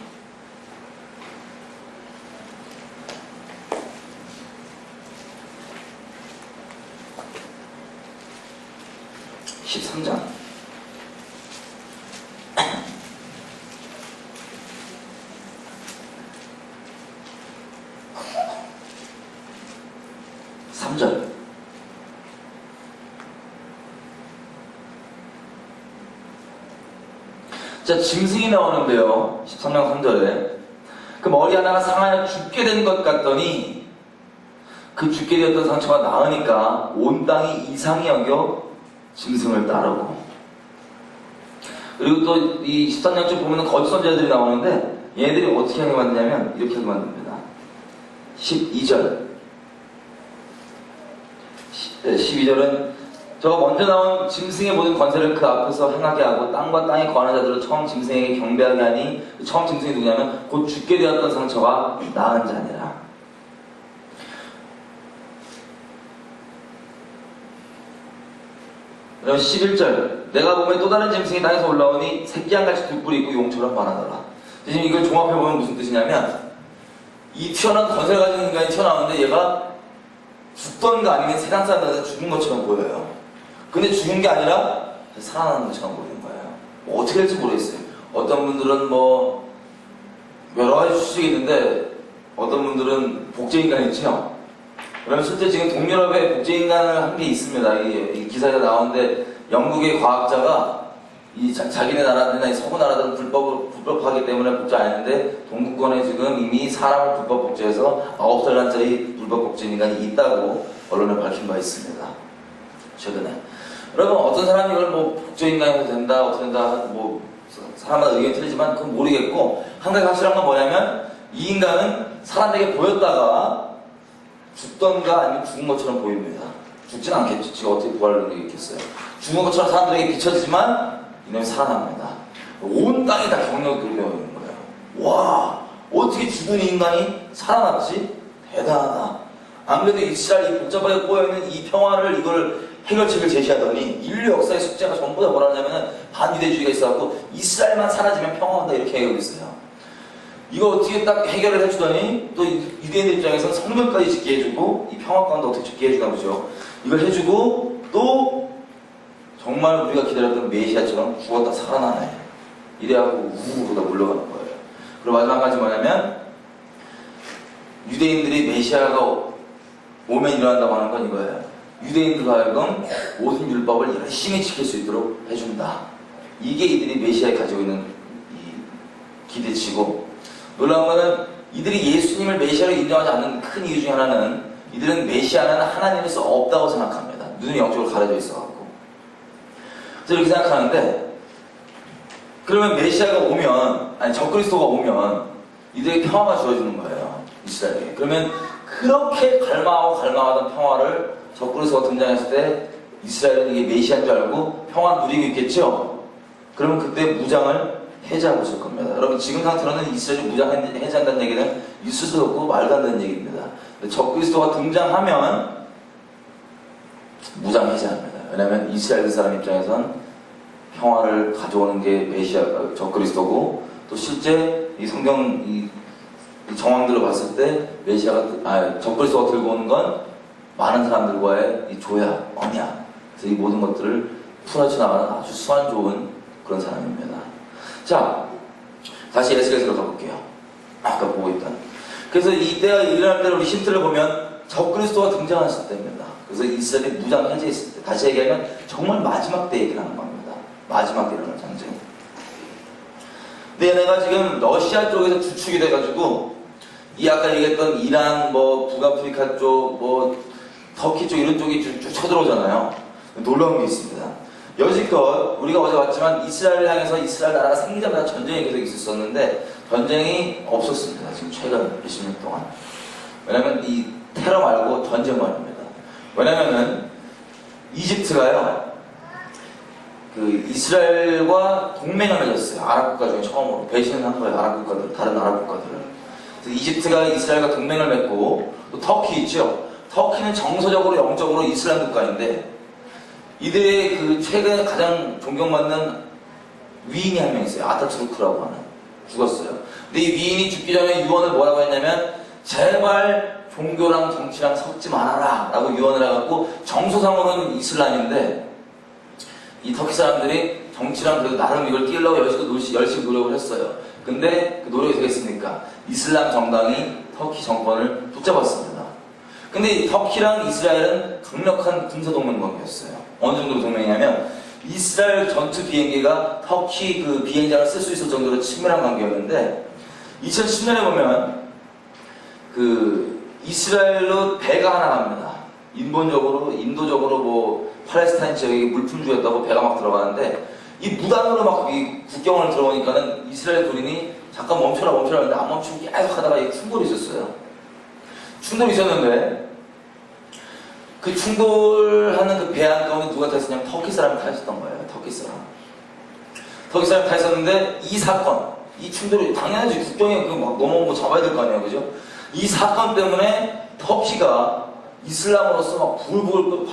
(13장) (3절) 자, 짐승이 나오는데요. 13장 3절에 그 머리 하나가 상하여 죽게 된 것 같더니 그 죽게 되었던 상처가 나으니까 온 땅이 이상히 여겨 짐승을 따르고, 그리고 또 이 13장쯤 보면 거짓 선지자들이 나오는데 얘네들이 어떻게 하게 만드냐면 이렇게 하게 만듭니다. 12절 12절은 저 먼저 나온 짐승의 모든 권세를 그 앞에서 행하게 하고 땅과 땅에 거하는 자들을 처음 짐승에게 경배하게 하니, 처음 짐승이 누구냐면 곧 죽게 되었던 상처가 나은 자니라. 그럼 11절 내가 보면 또 다른 짐승이 땅에서 올라오니 새끼 한 같이 두 뿔이 있고 용처럼 많아더라. 지금 이걸 종합해보면 무슨 뜻이냐면, 이 튀어나온 권세를 가진 인간이 튀어나오는데 얘가 죽던가 아니면 세상 사람들한테 죽은 것처럼 보여요. 근데 죽은 게 아니라 살아나는 것처럼 보이는 거예요. 뭐 어떻게 될지 모르겠어요. 어떤 분들은 뭐 여러 가지 추측이 있는데, 어떤 분들은 복제인간이 있죠. 그러면 실제 지금 동유럽에 복제인간을 한 게 있습니다. 이 기사에 나오는데, 영국의 과학자가 자기네 나라들이나 이 서구 나라들은 불법하기 때문에 복제 안 했는데, 동구권에 지금 이미 사람을 불법 복제해서 9살짜리 불법 복제인간이 있다고 언론에 밝힌 바 있습니다. 최근에. 여러분, 어떤 사람이 이걸 뭐 복제인간이 된다, 어떻게 된다, 뭐 사람마다 의견이 틀리지만 그건 모르겠고, 한 가지 확실한 건 뭐냐면 이 인간은 사람에게 보였다가 죽던가 아니면 죽은 것처럼 보입니다. 죽진 않겠죠. 지가 어떻게 부활을 느끼겠어요. 죽은 것처럼 사람들에게 비춰지지만 이놈이 살아납니다. 온 땅이 다 경력을 들고 있는 거예요. 와, 어떻게 죽은 인간이 살아났지? 대단하다. 안 그래도 이스라엘 이 복잡하게 꼬여있는 이 평화를, 이걸 해결책을 제시하더니 인류 역사의 숙제가 전부 다 뭐라 하냐면 반유대주의가 있어갖고 이스라엘만 사라지면 평화한다 이렇게 해결하고 있어요. 이거 어떻게 딱 해결을 해주더니 또 유대인들 입장에서는 성전까지 짓게 해주고, 이 평화관도 어떻게 짓게 해주나 보죠. 이걸 해주고 또 정말 우리가 기다렸던 메시아처럼 죽었다 살아나네. 이래갖고 우르르 물러가는 거예요. 그리고 마지막 한 가지 뭐냐면, 유대인들이 메시아가 오면 일어난다고 하는 건 이거예요. 유대인들과 하여금 모든 율법을 열심히 지킬 수 있도록 해준다. 이게 이들이 메시아에 가지고 있는 이 기대치고, 놀라운 거는 이들이 예수님을 메시아로 인정하지 않는 큰 이유 중에 하나는, 이들은 메시아는 하나님에서 없다고 생각합니다. 눈이 영적으로 가려져 있어갖고. 그래서 이렇게 생각하는데, 그러면 메시아가 오면, 아니 적그리스도가 오면 이들에게 평화가 주어지는 거예요. 이스라엘에게. 그러면 그렇게 갈망하던 평화를 적그리스도가 등장했을 때 이스라엘은 이게 메시아인 줄 알고 평화 누리고 있겠죠? 그러면 그때 무장을 해제하고 있을 겁니다. 여러분, 지금 상태로는 이스라엘이 무장 해제한다는 얘기는 있을 수도 없고 말도 안 되는 얘기입니다. 근데 적그리스도가 등장하면 무장 해제합니다. 왜냐하면 이스라엘 사람 입장에선 평화를 가져오는 게 메시아, 적그리스도고, 또 실제 이 성경 이 정황들을 봤을 때 메시아가, 적그리스도가 들고 오는 건 많은 사람들과의 이 조약, 언약, 그래서 이 모든 것들을 풀어져 나가는 아주 수완 좋은 그런 사람입니다. 자, 다시 에스겔서로 가볼게요. 아까 보고 있던. 그래서 이때가 일어날 때는 우리 힌트를 보면 적그리스도가 등장했을 때입니다. 그래서 이스라엘이 무장 해제했을 때, 다시 얘기하면 정말 마지막 때 얘기를 하는 겁니다. 마지막 때 일어날 전쟁. 근데 얘네가 지금 러시아 쪽에서 주축이 돼가지고, 이 아까 얘기했던 이란, 뭐 북아프리카 쪽, 뭐 터키 쪽 이런 쪽이 쭉 쳐들어오잖아요. 놀라운 게 있습니다. 여지껏 우리가 어제 봤지만 이스라엘을 향해서 이스라엘 나라가 생기자마자 전쟁이 계속 있었었는데 전쟁이 없었습니다. 지금 최근 몇십 년 동안. 왜냐면 이 테러 말고 전쟁만입니다. 왜냐면은 이집트가요, 그 이스라엘과 동맹을 맺었어요. 아랍 국가 중에 처음으로 배신을 한 거예요. 아랍 국가들, 다른 아랍 국가들을. 그래서 이집트가 이스라엘과 동맹을 맺고 또 터키 있죠. 터키는 정서적으로 영적으로 이슬람 국가인데 이들의 그 최근에 가장 존경받는 위인이 한 명 있어요. 아타투르크라고 하는. 죽었어요. 근데 이 위인이 죽기 전에 유언을 뭐라고 했냐면 제발 종교랑 정치랑 섞지 말아라 라고 유언을 해갖고 정서상으로는 이슬람인데 이 터키 사람들이 정치랑 그래도 나름 이걸 띄우려고 열심히 노력을 했어요. 근데 그 노력이 되겠습니까? 이슬람 정당이 터키 정권을 붙잡았습니다. 근데 터키랑 이스라엘은 강력한 군사동맹 관계였어요. 어느 정도로 동맹이냐면 이스라엘 전투 비행기가 터키 그 비행장을 쓸 수 있을 정도로 친밀한 관계였는데 2010년에 보면 그 이스라엘로 배가 하나 갑니다. 인도적으로 뭐 팔레스타인 지역에 물품주였다고 배가 막 들어가는데 이 무단으로 막 이 국경을 들어오니까는 이스라엘 군인이 잠깐 멈춰라 하는데 안 멈추고 계속 하다가 이 충돌이 있었어요. 충돌이 있었는데 그 충돌하는 그 배 안동에 누가 탔었냐면 터키 사람이 타 있었던 거예요. 터키 사람이 타 있었는데 이 사건, 이 충돌이 당연하지 국경에 그 막 넘어온 거 잡아야 될 거 아니에요, 그죠? 이 사건 때문에 터키가 이슬람으로서 막 부글부글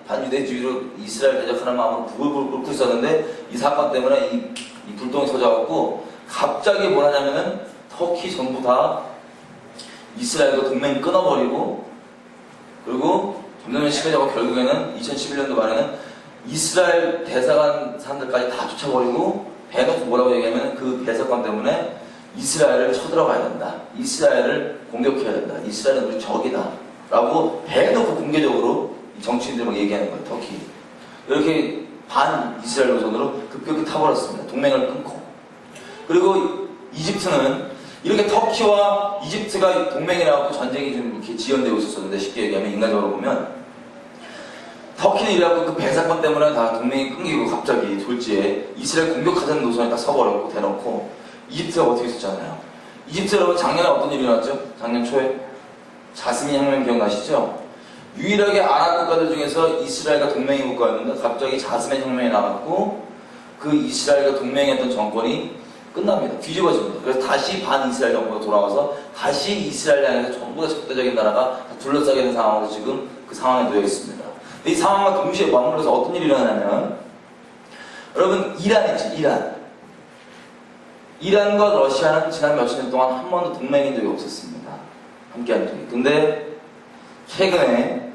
반유대주의로 이스라엘 대적하는 마음으로 부글부글 끓고 있었는데 이 사건 때문에 이 불똥이 터져갖고 갑자기 뭘 하냐면은 터키 전부 다 이스라엘과 동맹 끊어버리고 그리고 점점 시간이 가고 결국에는 2011년도 말에는 이스라엘 대사관 사람들까지 다 쫓아버리고 배놓고 뭐라고 얘기하면 그 배사관 때문에 이스라엘을 쳐들어가야 된다. 이스라엘을 공격해야 된다. 이스라엘은 우리 적이다. 라고 배놓고 공개적으로 정치인들이 얘기하는 거예요. 터키. 이렇게 반 이스라엘 노선으로 급격히 타버렸습니다. 동맹을 끊고. 그리고 이집트는 이렇게 터키와 이집트가 동맹이라고 전쟁이 좀 이렇게 지연되고 있었는데 쉽게 얘기하면 인간적으로 보면 터키는 이래갖고 그 배사건 때문에 다 동맹이 끊기고 갑자기 졸지에 이스라엘 공격하자는 노선에 딱 서버렸고 대놓고 이집트가 어떻게 했었잖아요. 이집트 여러분 작년에 어떤 일이 일어났죠? 작년 초에 자스민 혁명 기억나시죠? 유일하게 아랍 국가들 중에서 이스라엘과 동맹의 국가였는데 갑자기 자스민 혁명이 나왔고 그 이스라엘과 동맹했던 정권이 끝납니다. 뒤집어집니다. 그래서 다시 반 이스라엘 정부가 돌아와서 다시 이스라엘 안에서 전부 다 적대적인 나라가 둘러싸게 된 상황으로 지금 그 상황에 놓여 있습니다. 이 상황과 동시에 맞물려서 어떤 일이 일어나냐면 여러분 이란 있지, 이란과 러시아는 지난 몇십 년 동안 한 번도 동맹인 적이 없었습니다. 함께한 적이. 근데 최근에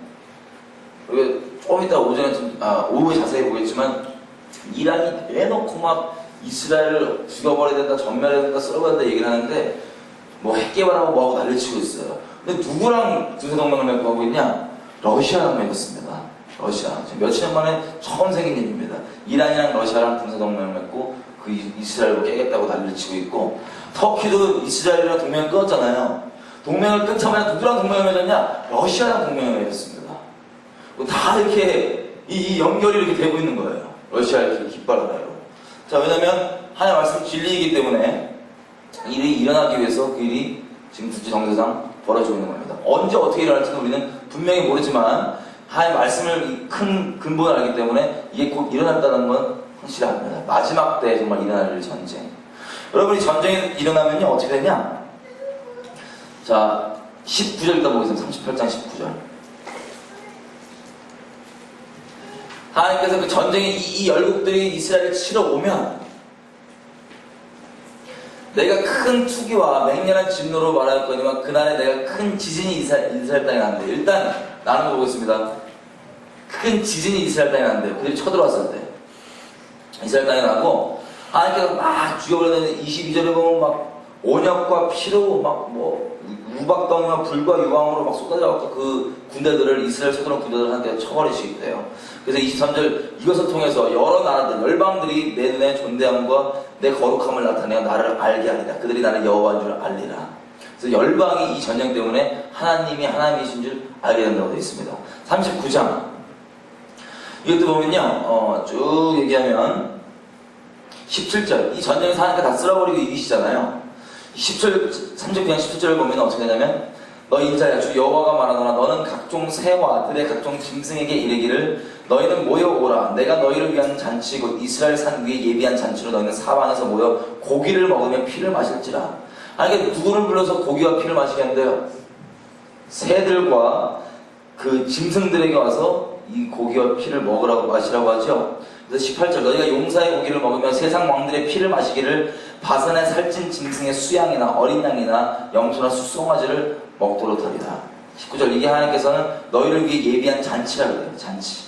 조금 이따 오후에 자세히 보겠지만 이란이 대놓고 막 이스라엘을 죽여버려야 된다, 전멸해야 된다, 썰어버려야 된다 얘기를 하는데 뭐 핵개발하고 뭐하고 난리치고 있어요. 근데 누구랑 군사동맹을 맺고 하고 있냐? 러시아랑 맺었습니다. 러시아. 지금 며칠 년 만에 처음 생긴 일입니다. 이란이랑 러시아랑 군사동맹을 맺고 그 이스라엘을 깨겠다고 난리치고 있고 터키도 이스라엘이랑 동맹을 끊었잖아요. 동맹을 끊자마자 누구랑 동맹을 맺었냐? 러시아랑 동맹을 맺었습니다. 다 이렇게 이 연결이 이렇게 되고 있는 거예요. 러시아 이렇게 깃발 하나로. 자, 왜냐면 하나의 말씀 진리이기 때문에 일이 일어나기 위해서 그 일이 지금 국제 정세상 벌어지고 있는 겁니다. 언제 어떻게 일어날지는 우리는 분명히 모르지만 하나의 말씀을 큰 근본을 알기 때문에 이게 곧 일어난다는 건 확실합니다. 마지막 때 정말 일어날 전쟁. 여러분이 전쟁이 일어나면요 어떻게 되냐? 자, 19절 일단 보겠습니다. 38장 19절. 하나님께서 그 전쟁의 이 열국들이 이스라엘을 치러 오면 내가 큰 투기와 맹렬한 진노로 말할 거니와 그날에 내가 큰 지진이 이스라엘 땅에 난대. 일단 나누어 보겠습니다. 큰 지진이 이스라엘 땅에 난대요. 그들이 쳐들어왔을 때 이스라엘 땅에 나고 하나님께서 막 죽여버리는 22절에 보면 막 온역과 피로 막 뭐 우박덩이와 불과 유황으로 막 쏟아져갖고 그 군대들을 이스라엘 쳐들어온 군대들 한테 쳐버리시게 돼요. 그래서 23절 이것을 통해서 여러 나라들 열방들이 내 눈에 존대함과 내 거룩함을 나타내어 나를 알게 하리라. 그들이 나는 여호와인 줄 알리라. 그래서 열방이 이 전쟁 때문에 하나님이 하나님이신 줄 알게 된다고 되어 있습니다. 39장 이것도 보면요 쭉 얘기하면 17절 이 전쟁에서 하나님께 다 쓸어버리고 이기시잖아요. 39장 17절을 보면 어떻게 되냐면 너 인자야 주 여호와가 말하노라 너는 각종 새와 들의 각종 짐승에게 이르기를 너희는 모여오라 내가 너희를 위한 잔치 곧 이스라엘 산 위에 예비한 잔치로 너희는 사방에서 모여 고기를 먹으며 피를 마실지라. 아니, 누구를 불러서 고기와 피를 마시게 한대요? 새들과 그 짐승들에게 와서 이 고기와 피를 먹으라고 마시라고 하죠. 그래서 18절, 너희가 용사의 고기를 먹으면 세상 왕들의 피를 마시기를 바산에 살찐 짐승의 수양이나 어린 양이나 염소나 수송아지를 먹도록 하리라. 19절, 이게 하나님께서는 너희를 위해 예비한 잔치라고 해요. 잔치.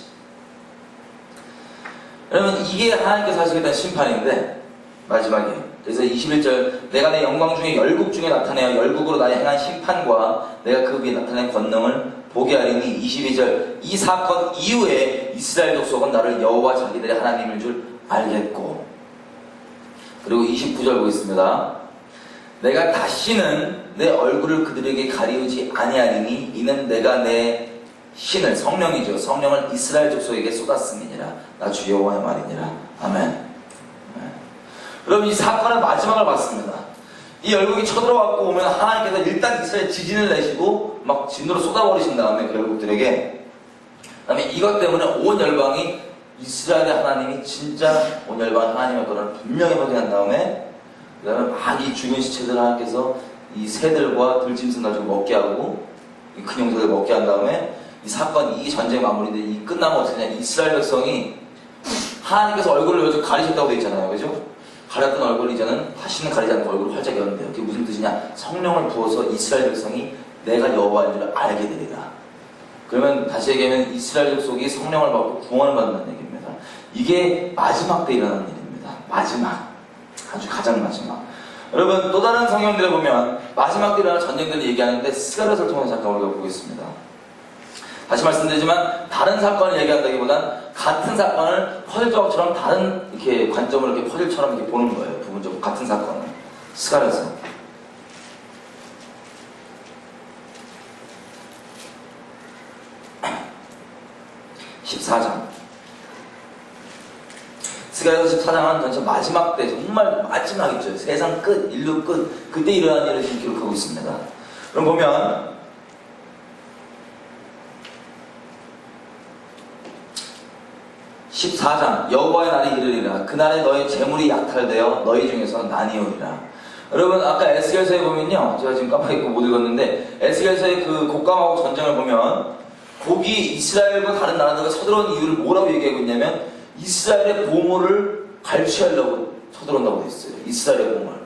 그러면 이게 하나님께서 하시겠다는 심판인데, 마지막에. 그래서 21절, 내가 내 영광 중에 열국 중에 나타내어 열국으로 나의 행한 심판과 내가 그 위에 나타낸 권능을 보게 하리니. 22절, 이 사건 이후에 이스라엘 족속은 나를 여호와 자기들의 하나님인 줄 알겠고. 그리고 29절 보겠습니다. 내가 다시는 내 얼굴을 그들에게 가리우지 아니하리니 이는 내가 내 신을, 성령이죠, 성령을 이스라엘 족속에게 쏟았음이니라. 나 주 여호와의 말이니라. 아멘. 그럼 이 사건의 마지막을 봤습니다. 이 열국이 쳐들어왔고 오면 하나님께서 일단 이스라엘 지진을 내시고 막 진으로 쏟아버리신 다음에 그 열국들에게, 그 다음에 이것 때문에 온 열방이 이스라엘의 하나님이 진짜 온 열방 하나님의 거를 분명히 확인한 다음에, 그 다음에 막 이 죽은 시체들 하나님께서 이 새들과 들짐승 가지고 먹게 하고 이 큰 용사들 먹게 한 다음에 이 사건, 이 전쟁 마무리인데 이 끝나면 어떻게 되냐, 이스라엘 백성이 하나님께서 얼굴을 요즘 가리셨다고 되어 있잖아요. 그죠? 가렸던 얼굴을 이제는 다시는 가리지 않고 얼굴을 활짝 열었는데요. 그게 무슨 뜻이냐? 성령을 부어서 이스라엘 백성이 내가 여호와인 줄 알게 되리라. 그러면 다시 얘기하면 이스라엘 족속이 성령을 받고 구원을 받는다는 얘기입니다. 이게 마지막 때 일어나는 일입니다. 마지막. 아주 가장 마지막. 여러분, 또 다른 성경들에 보면 마지막 때 일어나는 전쟁들을 얘기하는데 스가랴서를 통해서 잠깐 우리가 보겠습니다. 다시 말씀드리지만 다른 사건을 얘기한다기보단 같은 사건을 퍼즐조각처럼 다른 이렇게 관점으로 이렇게 퍼즐처럼 이렇게 보는 거예요. 부분적으로 같은 사건을. 스가랴서 14장. 스가랴서 14장은 전체 마지막 때, 정말 마지막이죠. 세상 끝, 인류 끝, 그때 일어난 일을 지금 기록하고 있습니다. 그럼 보면 14장, 여호와의 날이 이르리라. 그날에 너희 재물이 약탈되어 너희 중에서 나뉘으리라. 여러분, 아까 에스겔서에 보면요, 제가 지금 깜빡이고 못 읽었는데 에스겔서의 그 곡감하고 전쟁을 보면 거기 이스라엘과 다른 나라들과 서들어온 이유를 뭐라고 얘기하고 있냐면 이스라엘의 보물을 갈취하려고 서들어온다고 되어 있어요. 이스라엘의 보물.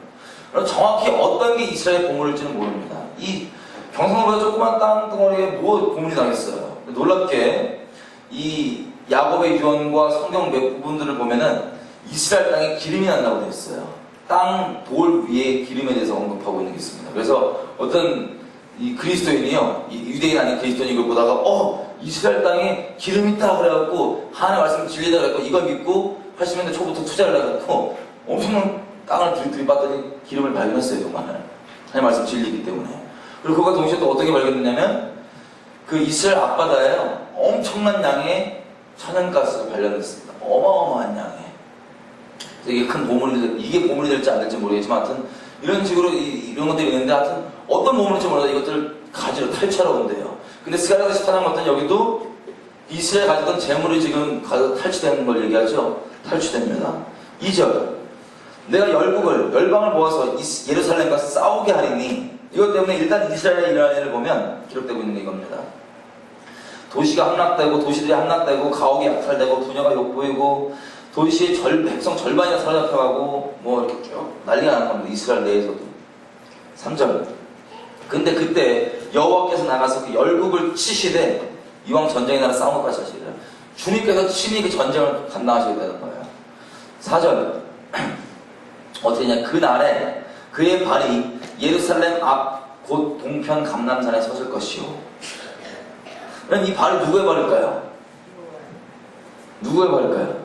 그럼 정확히 어떤 게 이스라엘의 보물일지는 모릅니다. 이 경상도보다 조그만 땅덩어리에 뭐 보물이 나겠어요. 놀랍게 이 야곱의 유언과 성경 몇 부분들을 보면은 이스라엘 땅에 기름이 난다고 되어 있어요. 땅 돌 위에 기름에 대해서 언급하고 있는 게 있습니다. 그래서 어떤 이 그리스도인이요, 이 유대인 아닌 그리스도인이 이걸 보다가 이스라엘 땅에 기름 있다 그래갖고 하나님의 말씀 진리다 그래갖고 이걸 믿고 80년대 초부터 투자를 해갖고 엄청난 땅을 들이받더니 기름을 발견했어요. 정말 하나님의 말씀 진리이기 때문에. 그리고 그것과 동시에 또 어떤 게 발견됐냐면 그 이스라엘 앞바다에 엄청난 양의 천연가스가 발견됐습니다. 어마어마한 양의. 되게 큰 보물이, 이게 보물이 될지 안 될지 모르겠지만 하여튼 이런 식으로 이런 것들이 있는데 하여튼 어떤 보물인지 몰라도 이것들을 가지러 탈취하러 온대요. 근데 스가랴서 14장 같은 여기도 이스라엘 가졌던 재물이 지금 탈취되는 걸 얘기하죠. 탈취됩니다. 2절, 내가 열방을 모아서 예루살렘과 싸우게 하리니. 이것 때문에 일단 이스라엘의 일어난 일을 보면 기록되고 있는 게 이겁니다. 도시가 함락되고 도시들이 함락되고 가옥이 약탈되고 부녀가 욕보이고 도시의 백성 절반이나 사로잡혀가고 뭐 이렇게 쭉 난리가 나는 겁니다. 이스라엘 내에서도. 3절, 근데 그때 여호와께서 나가서 그 열국을 치시되 이왕 전쟁의 나라 싸움을 같이 하시리라. 주님께서 친히 그 전쟁을 감당하셔야 되는 거예요. 4절, 어떻게 냐, 그날에 그의 발이 예루살렘 앞 곧 동편 감람산에 섰을 것이요. 그럼 이 발이 누구의 발일까요? 누구의 발일까요?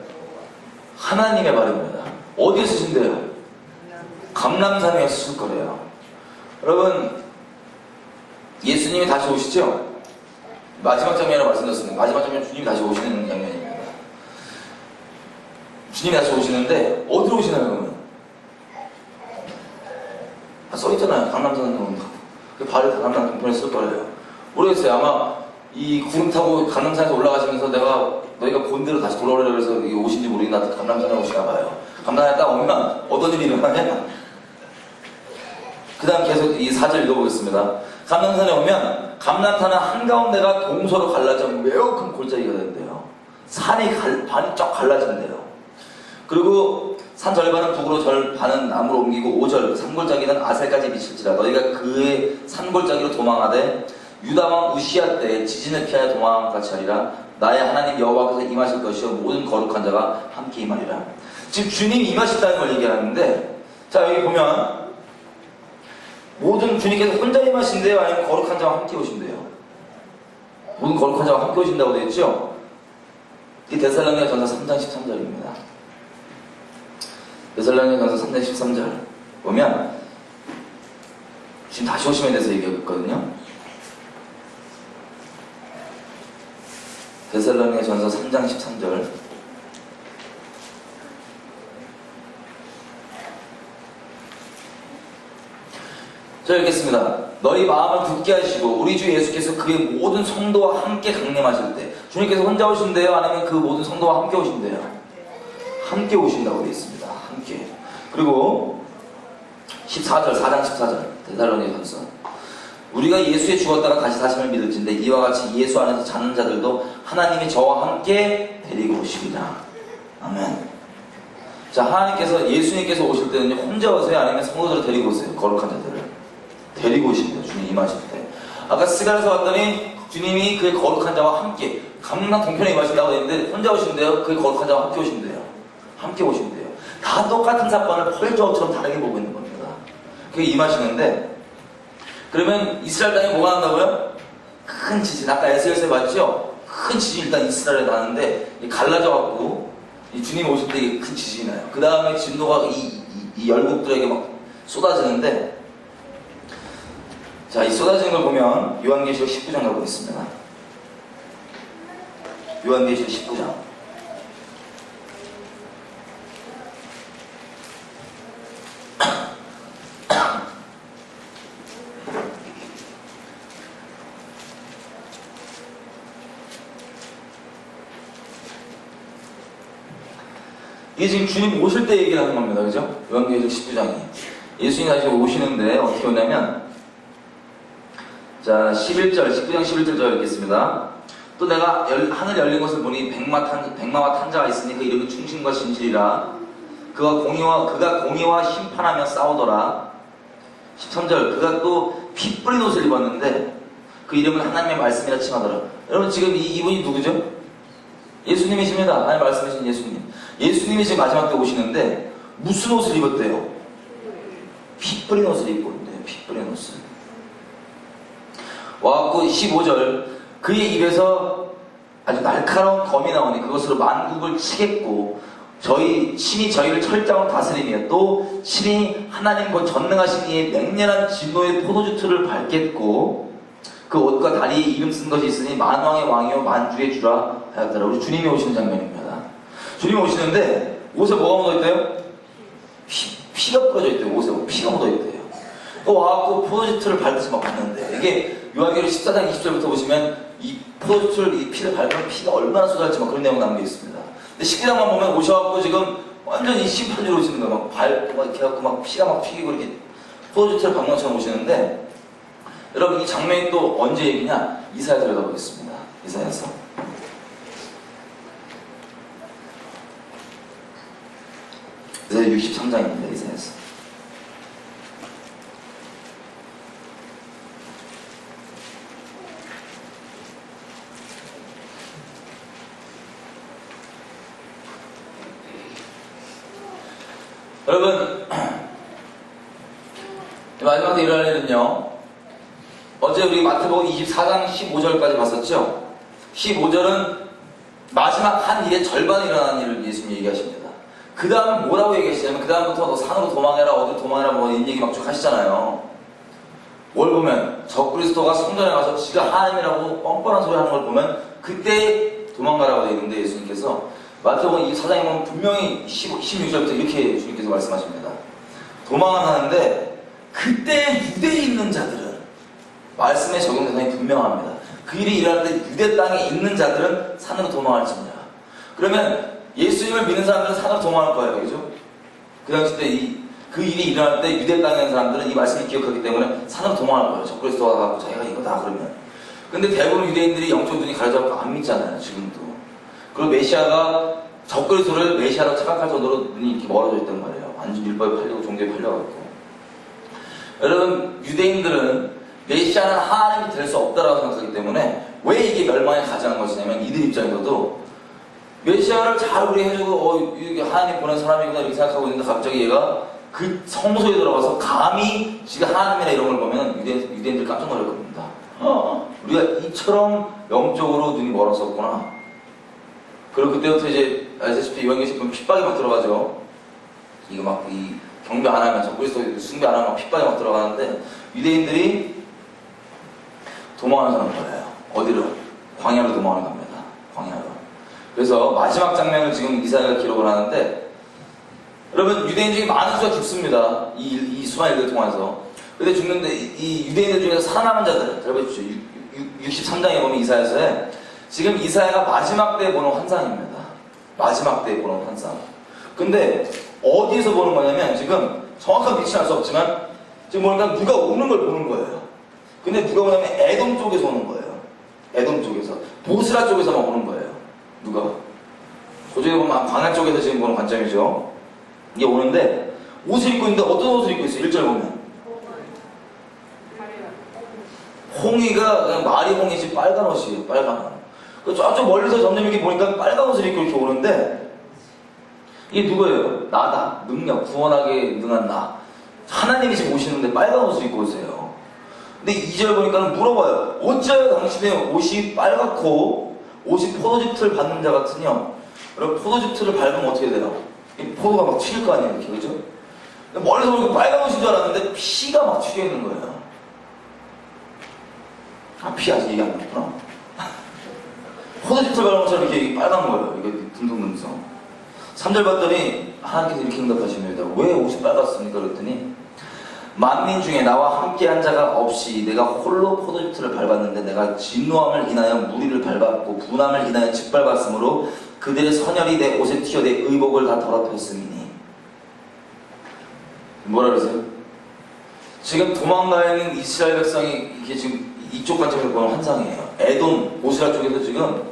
하나님의 발입니다. 어디에 쓰신대요? 감람산에 쓰실 거래요. 여러분, 예수님이 다시 오시죠? 마지막 장면이라고 말씀드렸습니다. 마지막 장면 주님이 다시 오시는 장면입니다. 주님이 다시 오시는데 어디로 오시나요, 그러면? 써있잖아요. 감람산에 온다고. 그 발을 감람 동편에 쓸 거래요. 모르겠어요. 아마 이 구름 타고 감람산에서 올라가시면서 너희가 본대로 다시 돌아오려고 해서 오신지 모르겠는데 감람산에 오시나 봐요. 감람산에 딱 오면 어떤 일이 일어나냐? 그 그 다음 계속 이 4절 읽어보겠습니다. 감람산에 오면 감람산은 한가운데가 동서로 갈라져 매우 큰 골짜기가 된대요. 산이 반이 쫙 갈라진대요. 그리고 산 절반은 북으로 절반은 남으로 옮기고 5절 산골짜기는 아셀까지 미칠지라 너희가 그의 산골짜기로 도망하되 유다왕 우시야 때 지진을 피하여 도망한 같이 하리라. 나의 하나님 여호와께서 임하실 것이요 모든 거룩한 자가 함께 임하리라. 지금 주님이 임하신다는 걸 얘기하는데, 자 여기 보면 모든 주님께서 혼자 임하신대요, 아니면 거룩한 자와 함께 오신대요? 모든 거룩한 자와 함께 오신다고 되어 있죠? 이 데살로니가 전서 3장 13절입니다. 데살로니가 전서 3장 13절 보면 지금 다시 오심에 대해서 얘기했거든요. 데살로니가 전서 3장 13절 자 읽겠습니다. 너희 마음을 굳게 하시고 우리 주 예수께서 그의 모든 성도와 함께 강림하실 때 주님께서 혼자 오신대요? 아니면 그 모든 성도와 함께 오신대요? 함께 오신다고 되어 있습니다. 함께. 그리고 14절 4장 14절 데살로니가전서 우리가 예수에 죽었다가 다시 사심을 믿을진데 이와 같이 예수 안에서 자는 자들도 하나님이 저와 함께 데리고 오시리라. 아멘. 자 하나님께서 예수님께서 오실 때는 혼자 오세요? 아니면 성도들을 데리고 오세요? 거룩한 자들을 데리고 오신대요. 주님 임하실 때. 아까 스가랴서 왔더니 주님이 그의 거룩한 자와 함께 강남 동편에 임하신다고 했는데 혼자 오신대요? 그의 거룩한 자와 함께 오신대요? 함께 오신대요. 다 똑같은 사건을 펄저처럼 다르게 보고 있는 겁니다. 그게 임하시는데 그러면 이스라엘 땅에 뭐가 난다고요? 큰 지진. 아까 에스겔서에 봤죠? 큰 지진이 일단 이스라엘에 나는데 갈라져갖고 이 주님 오실 때 큰 지진이 나요. 그 다음에 진도가 이 열국들에게 막 쏟아지는데 자, 이 쏟아지는 걸 보면 요한계시록 19장 가고 있습니다. 요한계시록 19장. 이게 지금 주님 오실 때 얘기를 하는 겁니다. 그죠? 요한계시록 19장이. 예수님이 다시 오시는데 어떻게 오냐면 자, 11절, 19장 11절 읽겠습니다. 또 내가 하늘 열린 것을 보니 백마와 탄자가 있으니 그 이름은 충신과 진실이라. 그가 공의와 심판하며 싸우더라. 13절, 그가 또 피 뿌린 옷을 입었는데 그 이름은 하나님의 말씀이라 칭하더라. 여러분 지금 이분이 누구죠? 예수님이십니다. 하나님 말씀하신 예수님. 예수님이 지금 마지막 때 오시는데 무슨 옷을 입었대요? 피 뿌린 옷을 입고 있는데요. 피 뿌린 옷을. 와갖고 15절 그의 입에서 아주 날카로운 검이 나오니 그것으로 만국을 치겠고 신이 저희를 철장으로 다스리며 또 신이 하나님 곧 전능하신 이의 맹렬한 진노의 포도주 틀을 밟겠고 그 옷과 다리에 이름 쓴 것이 있으니 만왕의 왕이요 만주의 주라 하였더라. 우리 주님이 오시는 장면입니다. 주님이 오시는데 옷에 뭐가 묻어있대요? 피가 뿌려져 있대요. 옷에 피가 묻어있대요. 와갖고 포도주 틀을 밟듯이 막 봤는데 이게 요한계시록 14장 20절부터 보시면 이 포도주틀, 이 피를 밟으면 피가 얼마나 쏟아질지 막 그런 내용 남겨 있습니다. 근데 19장만 보면 오셔갖고 지금 완전히 심판주로 오시는 거예요. 막 밟고 막 이렇게 해갖고 막 피가 막 튀기고 이렇게 포도주틀을 밟는 것처럼 오시는데 여러분 이 장면이 또 언제 얘기냐? 이사야 들여다보겠습니다. 이사야서. 이사야 63장입니다. 이사야서. 여러분 마지막에 일어날 일은요 어제 우리 마태복음 24장 15절까지 봤었죠. 15절은 마지막 한 일의 절반에 일어나는 일을 예수님이 얘기하십니다. 그 다음은 뭐라고 얘기하시냐면 그 다음부터 너 산으로 도망해라 어디로 도망해라 뭐 이런 얘기 막 쭉 하시잖아요. 뭘 보면 적그리스도가 성전에 가서 지가 하나님이라고 뻔뻔한 소리 하는 걸 보면 그때 도망가라고 되어 있는데 예수님께서 마태복음 24장에 보면 분명히 16절부터 이렇게 주님께서 말씀하십니다. 도망은 하는데 그때 유대에 있는 자들은 말씀의 적용 대상이 분명합니다. 그 일이 일어날 때 유대 땅에 있는 자들은 산으로 도망할지니라. 그러면 예수님을 믿는 사람들은 산으로 도망할 거예요. 그죠? 그 당시 때 그 일이 일어날 때 유대 땅에 있는 사람들은 이 말씀을 기억하기 때문에 산으로 도망할 거예요. 적그리스도 와갖고 자기가 이거다 그러면. 근데 대부분 유대인들이 영적 눈이 가려져갖고 안 믿잖아요. 지금도. 그리고 메시아가 적그리스도를 메시아로 착각할 정도로 눈이 이렇게 멀어져 있단 말이에요. 완전 율법에 팔리고 종교에 팔려갖고. 여러분, 유대인들은 메시아는 하나님이 될 수 없다라고 생각하기 때문에 왜 이게 멸망에 가져간 것이냐면 이들 입장에서도 메시아를 잘 우리 해주고 이게 하나님 보낸 사람이구나 이렇게 생각하고 있는데 갑자기 얘가 그 성소에 들어가서 감히 지가 하나님이나 이런 걸 보면 유대인들 깜짝 놀랄 겁니다. 우리가 이처럼 영적으로 눈이 멀었었구나. 그리고 그때부터 이제 알다시피 요한계시록 보면 핍박이 막 들어가죠. 이거 막 이 경배 안 하면 적그리스도 숭배 안 하면 핍박이 막 들어가는데 유대인들이 도망하는 사람 거예요. 어디로? 광야로 도망하는 겁니다. 광야로. 그래서 마지막 장면을 지금 이사야가 기록을 하는데 여러분 유대인 중에 많은 수가 죽습니다. 이 수많은 일들을 통해서. 근데 죽는데 이 유대인들 중에서 살아남은 자들 잘 보십시오. 63장에 보면 이사야서에 지금 이사야가 마지막 때 보는 환상입니다. 마지막 때 보는 환상. 근데 어디에서 보는 거냐면 지금 정확한 위치는 알 수 없지만 지금 보니까 누가 오는 걸 보는 거예요. 근데 누가 오냐면 에돔 쪽에서 오는 거예요. 에돔 쪽에서. 보스라 쪽에서만 오는 거예요. 누가? 그쪽에 보면 광야 쪽에서 지금 보는 관점이죠. 이게 오는데 옷을 입고 있는데 어떤 옷을 입고 있어요? 1절 보면 홍이가 그냥 말이 홍이지 빨간 옷이에요. 빨간 옷. 저쪽 멀리서 점점 이렇게 보니까 빨간 옷을 입고 이렇게 오는데 이게 누구예요? 나다. 능력, 구원하게 능한 나. 하나님이 지금 오시는데 빨간 옷을 입고 오세요. 근데 2절 보니까 물어봐요. 어찌하여 당신의 옷이 빨갛고 옷이 포도즙 틀 받는 자 같으냐? 여러분 포도즙 틀을 밟으면 어떻게 되나? 이 포도가 막 튀길 거 아니에요, 이렇게, 그죠? 멀리서 보니까 빨간 옷인 줄 알았는데 피가 막 튀겨 있는 거예요. 피 아직 얘기 안 했구나. 포도즙 틀 밟은 것처럼 이렇게 빨간 거예요. 이게 듬성듬성. 3절 봤더니 하나님께서 이렇게 응답하십니다. 왜 옷이 빨갛습니까? 그랬더니 만민 중에 나와 함께 한 자가 없이 내가 홀로 포도즙 틀을 밟았는데 내가 진노함을 인하여 무리를 밟았고 분함을 인하여 짓밟았으므로 그들의 선혈이 내 옷에 튀어 내 의복을 다 더럽혔음이니. 뭐라 그러세요? 지금 도망가 있는 이스라엘 백성이 이게 지금 이쪽 관점에서 보는 환상이에요. 에돔, 보스라 쪽에서 지금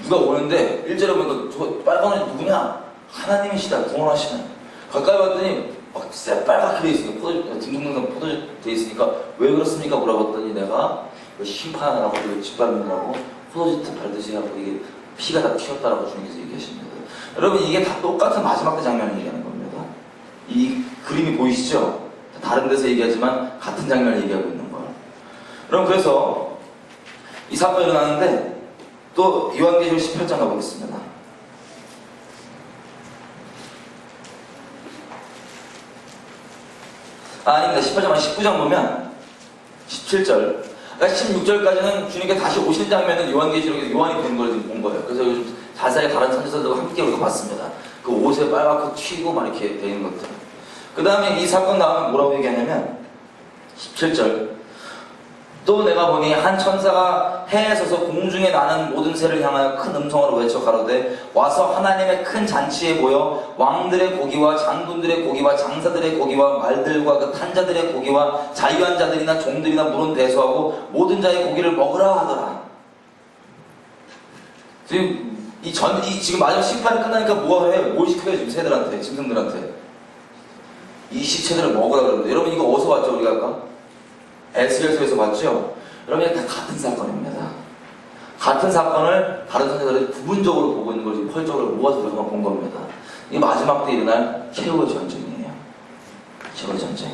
누가 오는데 1절에 보니까 저 빨간 옷이 누구냐? 하나님이시다. 구원하시는. 가까이 봤더니 막 새빨갛게 돼 있으니까 포도즙, 딩동댕동 포도즙 돼 있으니까 왜 그렇습니까? 물어봤더니 내가 심판하라고 이거 짓밟느라고 포도즙 밟듯이 하고 이게 피가 다 튀었다라고 주님께서 얘기하십니다. 여러분 이게 다 똑같은 마지막 때 장면을 얘기하는 겁니다. 이 그림이 보이시죠? 다른 데서 얘기하지만 같은 장면을 얘기하고 있는 거예요. 여러분 그래서 이 사건이 일어나는데 또 요한계시록 18장 가보겠습니다. 아닙니다. 18장 19장 보면 17절 그러니까 16절까지는 주님께 다시 오시는 장면은 요한계시록에서 요한이 본 걸 본 거예요. 그래서 요즘 자세히 다른 선지자들과 함께 우리가 봤습니다. 그 옷에 빨갛고 튀고 막 이렇게 돼 있는 것들. 그 다음에 이 사건 나오면 뭐라고 얘기하냐면 17절 또 내가 보니 한 천사가 해에 서서 공중에 나는 모든 새를 향하여 큰 음성으로 외쳐 가로되 와서 하나님의 큰 잔치에 모여 왕들의 고기와 장군들의 고기와 장사들의 고기와 말들과 그 탄자들의 고기와 자유한 자들이나 종들이나 물은 대수하고 모든 자의 고기를 먹으라 하더라. 지금 지금 마지막 심판이 끝나니까 뭐가 해? 뭘 시켜요 지금 새들한테, 짐승들한테? 이 시체들을 먹으라 그러는데 여러분 이거 어디서 봤죠 우리가 아까? 에스겔서에서 봤죠? 여러분 이게 다 같은 사건입니다. 같은 사건을 다른 선생들이 부분적으로 보고 있는 걸 지금 펄적으로 모아서 우리가 본 겁니다. 이게 마지막 때 일어날 최후의 전쟁이에요. 최후의 전쟁.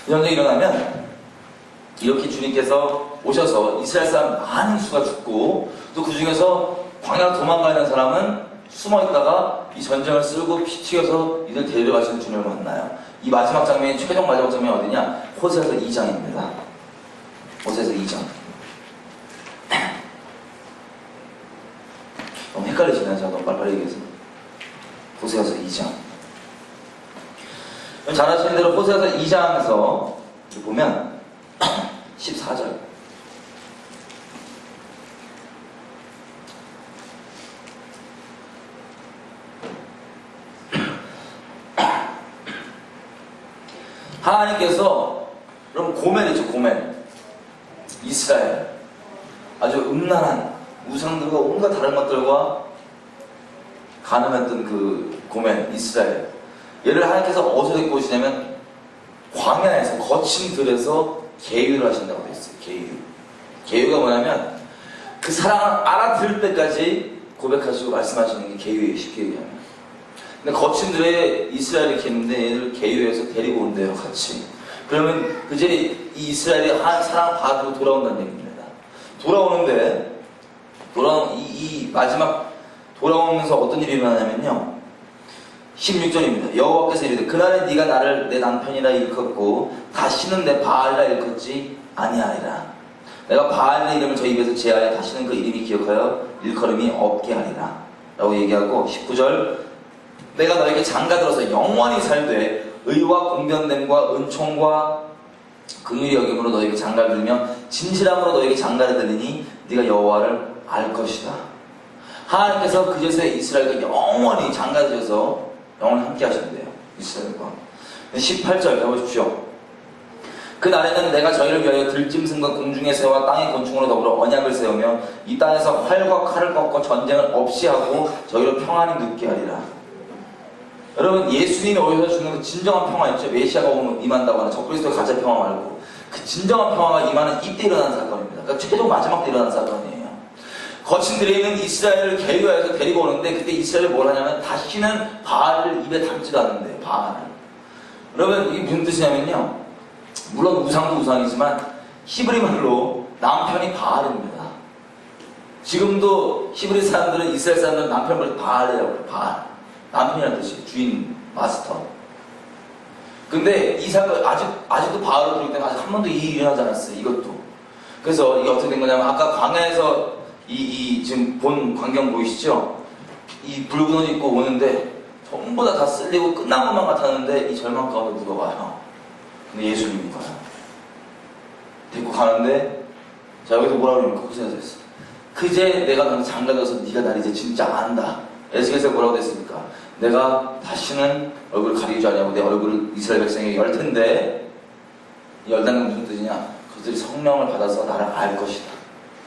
이 전쟁이 일어나면 이렇게 주님께서 오셔서 이스라엘 사람 많은 수가 죽고 또 그 중에서 광야로 도망가는 사람은 숨어있다가 이 전쟁을 쓸고 피 튀어서 이들 데려가시는 주님을 만나요. 이 마지막 장면이 최종 마지막 장면이 어디냐? 호세아서 2장입니다. 호세아서 2장. 너무 헷갈리시나요? 제가 너무 빨리빨리 얘기해서. 호세아서 2장. 잘 아시는 대로 호세아서 2장에서 보면 14절. 하나님께서 그럼 고멜이죠, 고멜. 이스라엘. 아주 음란한 우상들과 온갖 다른 것들과 가늠했던 그 고멜, 이스라엘. 얘를 하나님께서 어디서 데리고 오시냐면 광야에서, 거친 들에서 계유를 하신다고 되어 있어요. 계유. 계유가 뭐냐면 그 사랑을 알아들을 때까지 고백하시고 말씀하시는 게 계유예요, 쉽게 얘기하면. 근데 거친 들에 이스라엘이 이렇게 있는데 얘를 계유해서 데리고 온대요, 같이. 그러면 그제 이 이스라엘이 한 사랑을 받고 돌아온다는 얘기입니다. 돌아오는데, 이 마지막 돌아오면서 어떤 일이 일어나냐면요. 16절입니다. 여호와께서 이르되 그날에 네가 나를 내 남편이라 일컫고 다시는 내 바알이라 일컫지 아니하리라. 내가 바알의 이름을 저 입에서 제하여 다시는 그 이름이 기억하여 일컬음이 없게 하리라 라고 얘기하고 19절 내가 너에게 장가들어서 영원히 살되 의와 공변됨과 은총과 긍휼히 여김으로 너에게 장가를 들며 진실함으로 너에게 장가를 들리니 네가 여호와를 알 것이다. 하나님께서 그제서야 이스라엘과 영원히 장가드셔서 영원히 함께 하신대요. 이스라엘과. 18절 해보십시오. 그 날에는 내가 저희를 위하여 들짐승과 공중의 새와 땅의 곤충으로 더불어 언약을 세우며 이 땅에서 활과 칼을 꺾고 전쟁을 없이 하고 저희로 평안히 눕게 하리라. 여러분, 예수님이 오셔서 주는 그 진정한 평화 있죠. 메시아가 오면 임한다고 하는 적그리스도의 가짜 평화 말고 그 진정한 평화가 임하는 이때 일어나는 사건입니다. 그러니까 최종 마지막 때 일어나는 사건이에요. 거친 들에 있는 이스라엘을 계류하여서 데리고 오는데 그때 이스라엘이 뭘 하냐면 다시는 바알을 입에 담지도 않는데요. 바알을. 여러분, 이게 무슨 뜻이냐면요. 물론 우상도 우상이지만 히브리 말로 남편이 바알입니다. 지금도 히브리 사람들은, 이스라엘 사람들은 남편을 바알이라고 해요. 바알. 남편이라는 뜻이에요. 주인, 마스터. 근데 이 사건 아직도 바알을 부르기 때문에 아직 한 번도 이 일이 일어나지 않았어요. 이것도. 그래서 이게 어떻게 된 거냐면 아까 광야에서 지금 본 광경 보이시죠? 이 붉은 옷 입고 오는데 전부 다 쓸리고 끝난 것만 같았는데 이 절망 가운데 누가 와요? 근데 예수님인 거야. 데리고 가는데 자 여기서 뭐라 그러니까 호세아서 했어. 그제 내가 너는 장가들어서 네가 날 이제 진짜 안다. 에스겔에서 뭐라고 됐습니까? 내가 다시는 얼굴을 가리지 줄 아냐고 내 얼굴을 이스라엘 백성에게 열 텐데 열다는 건 무슨 뜻이냐? 그들이 성령을 받아서 나를 알 것이다.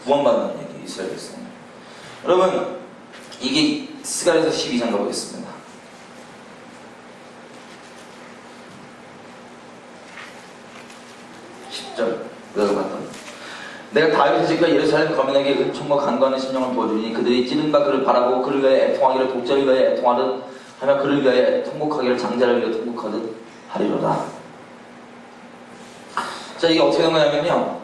구원받는 얘기, 이스라엘 백성. 여러분, 이게 스가랴서 12장 가보겠습니다. 10절, 내가 봤던. 내가 다윗의 집과 예루살렘 거민에게 은총과 간과하는 심령을 보여주니 그들이 찌른 바 그를 바라보고 그를 위하여 애통하기를 독자를 위하여 애통하듯 하며 그를 위하여 통곡하기를 장자를 위하여 통곡하듯 하리로다. 자, 이게 어떻게 된 거냐면요.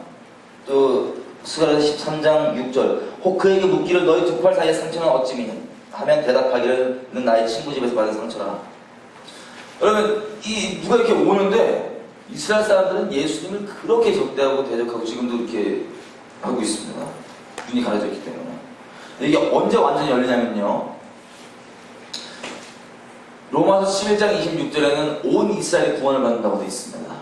또 스가랴서 13장 6절 혹 그에게 묻기를 너희 두 팔 사이의 상처는 어찌미냐 하면 대답하기를 는 나의 친구 집에서 받은 상처라. 여러분, 누가 이렇게 오는데 이스라엘 사람들은 예수님을 그렇게 적대하고 대적하고 지금도 이렇게 하고 있습니다. 눈이 가려져 있기 때문에. 이게 언제 완전히 열리냐면요. 로마서 11장 26절에는 온 이스라엘이 구원을 받는다고 되어 있습니다.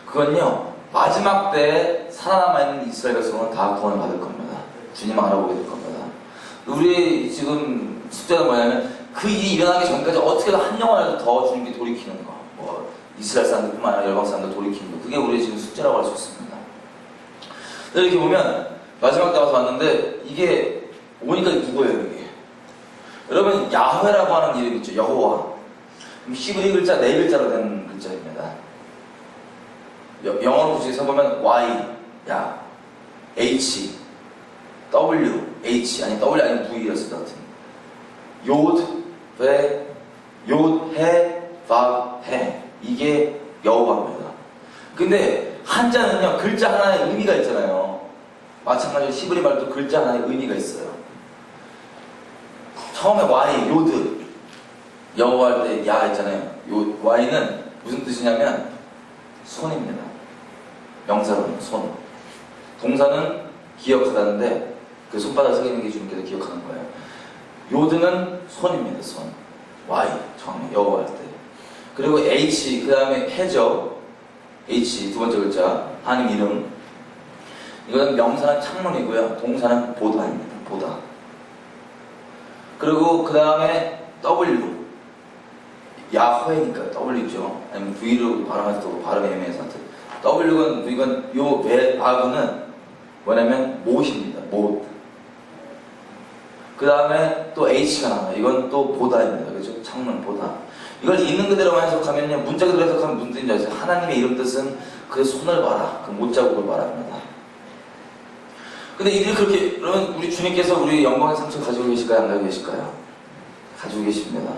그건요. 마지막 때에 살아남아있는 이스라엘 백성은 다 구원을 받을 겁니다. 주님 알아보게 될 겁니다. 우리 지금 숙제는 뭐냐면 그 일이 일어나기 전까지 어떻게든 한 영혼이라도 더 주님께 돌이키는 거. 뭐 이스라엘 사람들뿐만 아니라 열방 사람들 돌이키는 거. 그게 우리의 지금 숙제라고 할 수 있습니다. 이렇게 보면 마지막 때 와서 왔는데 이게 오니까 누구예요 이게? 여러분 야훼라고 하는 이름 있죠. 여호와. 히브리 글자 4글자로 된 글자입니다. 영어로 굳이 써보면 Y, 야, H, W, H, 아니 W 아니면 V였을 것 같은. 욤, 해, 밥, 해. 이게 여호와입니다. 근데 한자는요, 글자 하나의 의미가 있잖아요. 마찬가지로 히브리 말도 글자 하나의 의미가 있어요. 처음에 Y, 요드. 여호와 할 때 야 있잖아요. Y는 무슨 뜻이냐면 손입니다. 명사로는 손. 동사는 기억하다는데 그 손바닥 서 있는 게 주님께서 기억하는 거예요. 요드는 손입니다. 손. Y 처음에 여호와 할 때. 그리고 H 그 다음에 해죠. H 두 번째 글자 하나님 이름. 이거는 명사는 창문이고요. 동사는 보다입니다. 보다. 그리고 그 다음에 W 야훼니까 W죠. 아니면 V로 발음할 때도 발음이 애매해서 W건 요 바브는 뭐냐면 못입니다. 못. 그 다음에 또 H가 나와요. 이건 또 보다입니다. 그죠? 창문 보다. 이걸 있는 그대로만 해석하면요. 문자 그대로 해석하면 무슨 뜻인지 아세요? 하나님의 이름 뜻은 그 손을 봐라. 그 못자국을 말합니다. 근데 이들이 그렇게, 그러면 우리 주님께서 우리 영광의 상처 가지고 계실까요? 안 가지고 계실까요? 가지고 계십니다.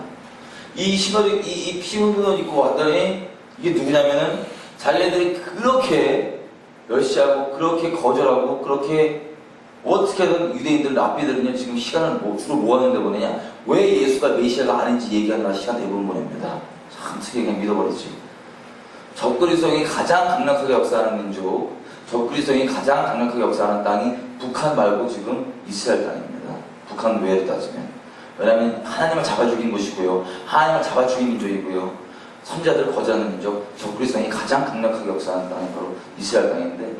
이 신호를, 이 피운을 입고 왔더니 이게 누구냐면은 자기네들이 그렇게 멸시하고 그렇게 거절하고 그렇게 어떻게든 유대인들 랍비들은요 지금 시간을 주로 뭐 하는데 보내냐? 왜 예수가 메시아가 아닌지 얘기하느라 시간 대부분 보냅니다. 참 특이하게 그냥 믿어버리지. 적그리스도인이 가장 강력하게 역사하는 민족, 적그리스도인이 가장 강력하게 역사하는 땅이 북한 말고 지금 이스라엘 땅입니다. 북한 외로 따지면. 왜냐하면 하나님을 잡아 죽인 곳이고요. 하나님을 잡아 죽인 민족이고요. 선자들을 거절하는 민족, 적그리스도인이 가장 강력하게 역사하는 땅이 바로 이스라엘 땅인데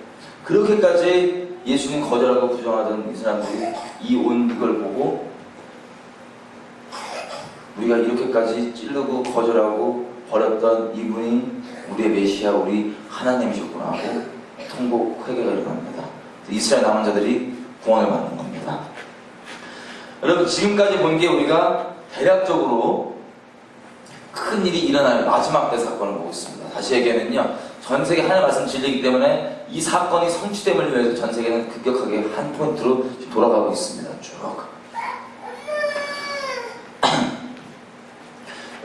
그렇게까지 예수님 거절하고 부정하던 이 사람들이 이 온 이걸 보고 우리가 이렇게까지 찌르고 거절하고 버렸던 이분이 우리의 메시아, 우리 하나님이셨구나 하고 통곡 회개가 일어납니다. 이스라엘 남은 자들이 구원을 받는 겁니다. 여러분 지금까지 본 게 우리가 대략적으로 큰 일이 일어날 마지막 때 사건을 보고 있습니다. 다시 얘기하면요. 전 세계 하나님 말씀 진리이기 때문에 이 사건이 성취됨을 위해서 전 세계는 급격하게 한 포인트로 돌아가고 있습니다. 쭉.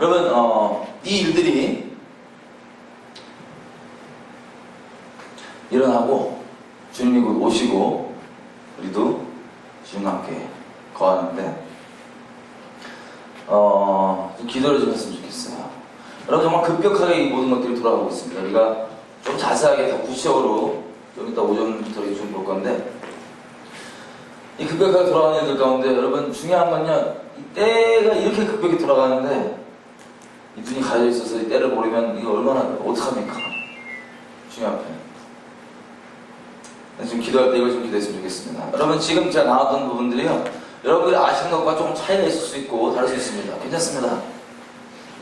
여러분 이 일들이 일어나고 주님이 곧 오시고 우리도 주님과 함께 거하는데 좀 기도를 좀 했으면 좋겠어요. 여러분 정말 급격하게 이 모든 것들이 돌아가고 있습니다. 우리가 좀 자세하게 더 구체적으로 좀 이따 오전부터 좀 볼 건데 이 급격하게 돌아가는 일들 가운데 여러분 중요한 건요 이 때가 이렇게 급격히 돌아가는데 이 눈이 가려져 있어서 이 때를 모르면 이거 얼마나 어떡합니까? 주님 앞에 좀 기도할 때 이걸 좀 기도했으면 좋겠습니다. 여러분 지금 제가 나왔던 부분들이요 여러분들이 아시는 것과 조금 차이가 있을 수 있고 다를 수 있습니다. 괜찮습니다.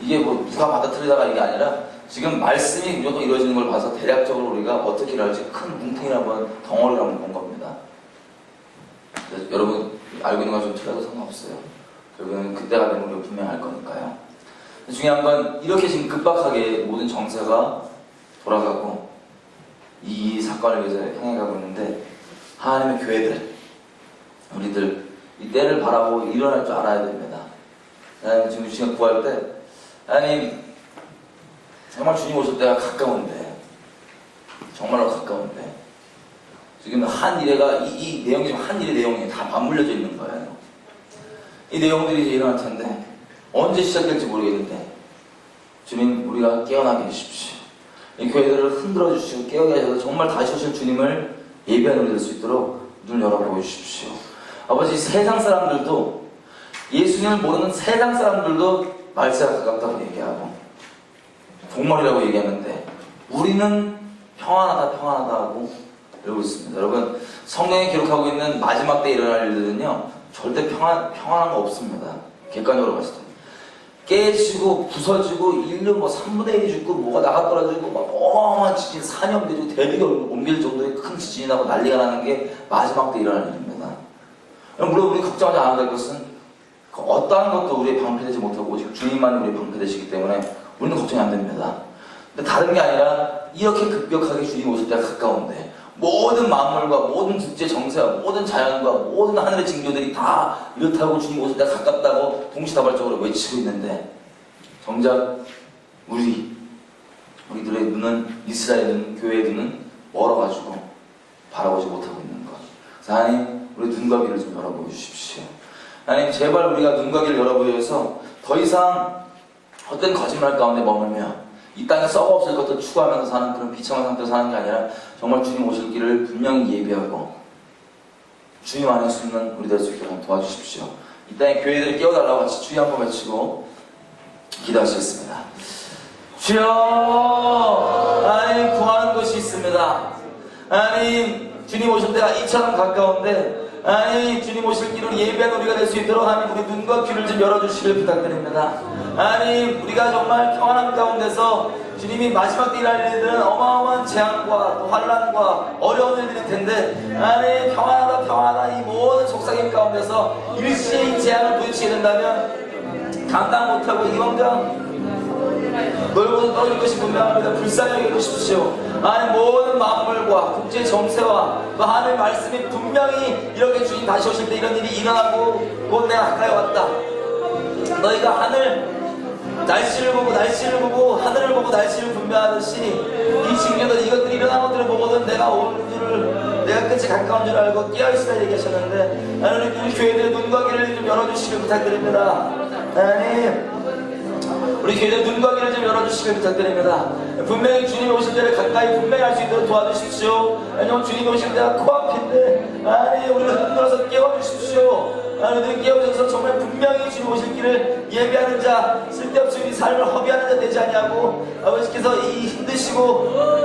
이게 뭐 누가 받아들이다가 이게 아니라 지금 말씀이 무조건 이루어지는 걸 봐서 대략적으로 우리가 어떻게 일할지 큰 뭉탱이를 한번 덩어리를 한번 본 겁니다. 여러분 알고 있는 건 좀 틀려도 상관없어요. 결국은 그때가 되면 우리가 분명히 알 거니까요. 중요한 건 이렇게 지금 급박하게 모든 정세가 돌아가고 이 사건을 위해서 향해가고 있는데 하나님의 교회들 우리들 이 때를 바라보고 일어날 줄 알아야 됩니다. 하나님 지금 주님 구할 때 하나님 정말 주님 오실 때가 가까운데 정말로 가까운데 지금 한 일회가 이 내용이 지금 한 일의 내용이 다 맞물려져 있는 거예요. 이 내용들이 이제 일어날 텐데 언제 시작될지 모르겠는데 주님 우리가 깨어나게 해주십시오. 이 교회들을 흔들어 주시고 깨어게 하셔서 정말 다시 오실 주님을 예배하는 우리 될 수 있도록 눈을 열어 보여주십시오. 아버지 세상 사람들도 예수님을 모르는 세상 사람들도 말세가 가깝다고 얘기하고 종말이라고 얘기하는데 우리는 평안하다 하고 이러고 있습니다. 여러분 성경에 기록하고 있는 마지막 때 일어날 일들은요 절대 평안한 거 없습니다. 객관적으로 봤을 때 깨지고 부서지고 인류 뭐 3분의 1이 죽고 뭐가 나가 떨어지고 막 어마어마한 지진 산이 옮겨지고 대륙이 옮길 정도의 큰 지진이 나고 난리가 나는 게 마지막 때 일어날 일입니다. 물론 우리 걱정하지 않아야 될 것은 어떠한 것도 우리의 방패되지 못하고 오직 주님만이 우리의 방패되시기 때문에 우리는 걱정이 안 됩니다. 근데 다른 게 아니라 이렇게 급격하게 주님 오실 때가 가까운데 모든 만물과 모든 국제 정세와 모든 자연과 모든 하늘의 징조들이 다 이렇다고 주님 오실 때가 가깝다고 동시다발적으로 외치고 있는데 정작 우리들의 눈은 이스라엘 눈, 교회의 눈은 멀어가지고 바라보지 못하고 있는 것. 그래서 하나님 우리 눈과 귀를 좀 열어보여 주십시오. 하나님 제발 우리가 눈과 귀를 열어보여서 더 이상 헛된 거짓말 가운데 머물며 이 땅에 썩어없을 것들 추구하면서 사는 그런 비참한 상태로 사는 게 아니라 정말 주님 오실 길을 분명히 예비하고 주님 안에 숨는 우리 될 수 있도록 도와주십시오. 이 땅에 교회들이 깨워달라고 같이 주여 한번 외치고 기도하시겠습니다. 주여 하나님 구하는 것이 있습니다. 하나님 주님 오실 때가 이처럼 가까운데 아니 주님 오실 길을 예배하는 우리가 될 수 있도록 하나님 우리 눈과 귀를 좀 열어주시길 부탁드립니다. 아니 우리가 정말 평안함 가운데서 주님이 마지막 때 일할 일들은 어마어마한 재앙과 또 환란과 어려운 일들일 텐데 아니 평안하다 이 모든 속삭임 가운데서 일시에 이 재앙을 부딪히게 된다면 감당 못하고 이왕장 넓어서 떨어질 것이 분명합니다. 불쌍히 여겨주십시오. 아니 모든 만물과 국제 정세와 또 하나님의 말씀이 분명히 이렇게 주님 다시 오실 때 이런 일이 일어나고 곧 내가 가까이 왔다. 너희가 날씨를 보고 하늘을 보고 날씨를 분별하듯이 이 징조들 이것들이 일어나는 것들을 보고는 내가 오는 줄을 내가 끝이 가까운 줄 알고 깨어있으라 얘기하셨는데 하나님 우리 교회들의 눈과 귀를 좀 열어주시길 부탁드립니다. 하나님 우리 교회들 눈과 귀를 좀 열어주시길 부탁드립니다. 분명히 주님이 오실 때를 가까이 분명히 할 수 있도록 도와주십시오. 왜냐면 주님이 오실 때가 코앞인데 아니 우리가 흔들어서 깨워주십시오. 하나님 깨워줘서 정말 분명히 주님 오실 길을 예배하는 자 쓸데없이 우리 삶을 허비하는 자 되지 아니하고 아버지께서 이 힘드시고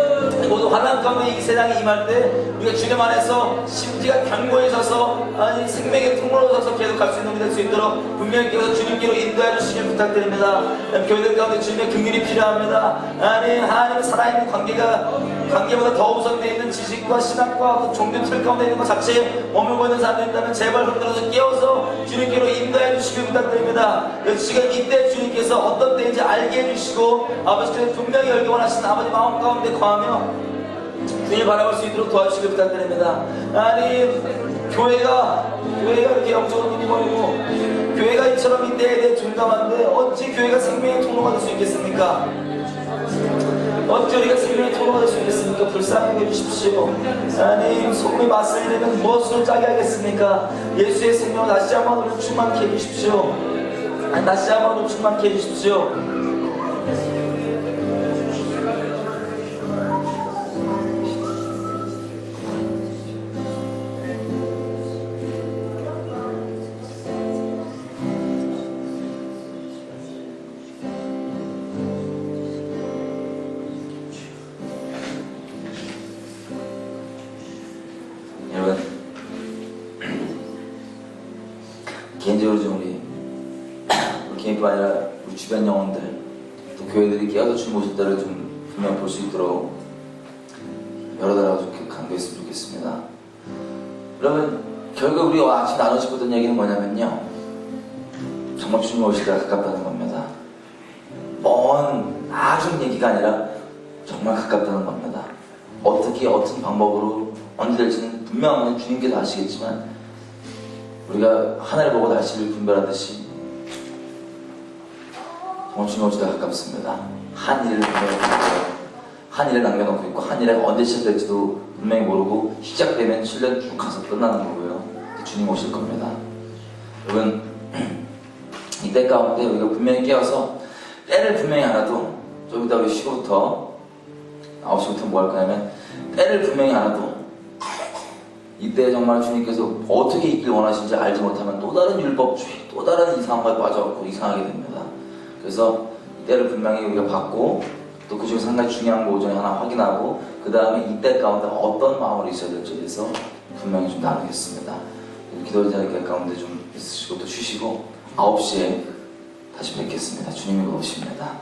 모두 환난 가운데 이 세상에 임할 때 우리가 주님 안에서 심지가 견고해져서 아니 생명의 통로로 서서 계속 갈 수 있는 우리 될 수 있도록 분명히 깨워서 주님께로 인도해 주시길 부탁드립니다. 교회들 가운데 주님의 긍휼이 필요합니다. 아니 하나님의 살아있는 관계보다 더 우선되어 있는 지식과 신학과 종교 틀 가운데 있는 것 자체에 머물고 있는 사람들이 있다면 제발 흔들어서 깨워서 주님께로 인도해 주시길 부탁드립니다. 지금 이때 주님께서 어떤 때인지 알게 해주시고 아버지께서 분명히 열기 원하시는 아버지 마음 가운데 거하며 주님을 바라볼 수 있도록 도와주시길 부탁드립니다. 아니 교회가 이렇게 영적으로 눈이 멀고 교회가 이처럼 이 때에 대해 둔감한데 어찌 교회가 생명의 통로가 될 수 있겠습니까? 어찌 우리가 생명의 통로가 될 수 있겠습니까? 불쌍하게 해주십시오. 하나님 소금이 맛을 잃으면 무엇으로 짜게 하겠습니까? 예수의 생명을 다시 한번 우리 충만케 해주십시오. 다시 한번 우리 충만케 해주십시오. 개인적으로 좀 우리 개인뿐 아니라 우리 주변 영혼들 또 교회들이 깨어서 주님 오실 때를 좀 분명 볼 수 있도록 여러 달하고 좀 강조했으면 좋겠습니다. 그러면 결국 우리 아침 나누고 싶었던 얘기는 뭐냐면요, 정말 주님 오실 때가 가깝다는 겁니다. 먼 아주 얘기가 아니라 정말 가깝다는 겁니다. 어떻게 어떤 방법으로 언제 될지는 분명한 주님께서 아시겠지만 우리가 하늘을 보고 날씨를 분별하듯이 정말 주님 오실 때가 가깝습니다. 한일을 남겨놓고 있고 한일에 언제 시작될지도 분명히 모르고 시작되면 7년 쭉 가서 끝나는 거고요. 주님 오실 겁니다. 여러분 이때 가운데 우리가 분명히 깨어서 때를 분명히 알아도 좀 이따 우리 쉬고부터 9시부터 뭐 할 거냐면 때를 분명히 알아도 이때 정말 주님께서 어떻게 있길 원하시는지 알지 못하면 또 다른 율법주의, 또 다른 이상한 거에 빠져갖고 이상하게 됩니다. 그래서 이때를 분명히 우리가 받고 또 그 중에서 한 가지 중요한 거 오전에 하나 확인하고 그 다음에 이때 가운데 어떤 마음으로 있어야 될지에 대해서 분명히 좀 나누겠습니다. 기도의 자리 가운데 좀 있으시고 또 쉬시고 9시에 다시 뵙겠습니다. 주님이 오십니다.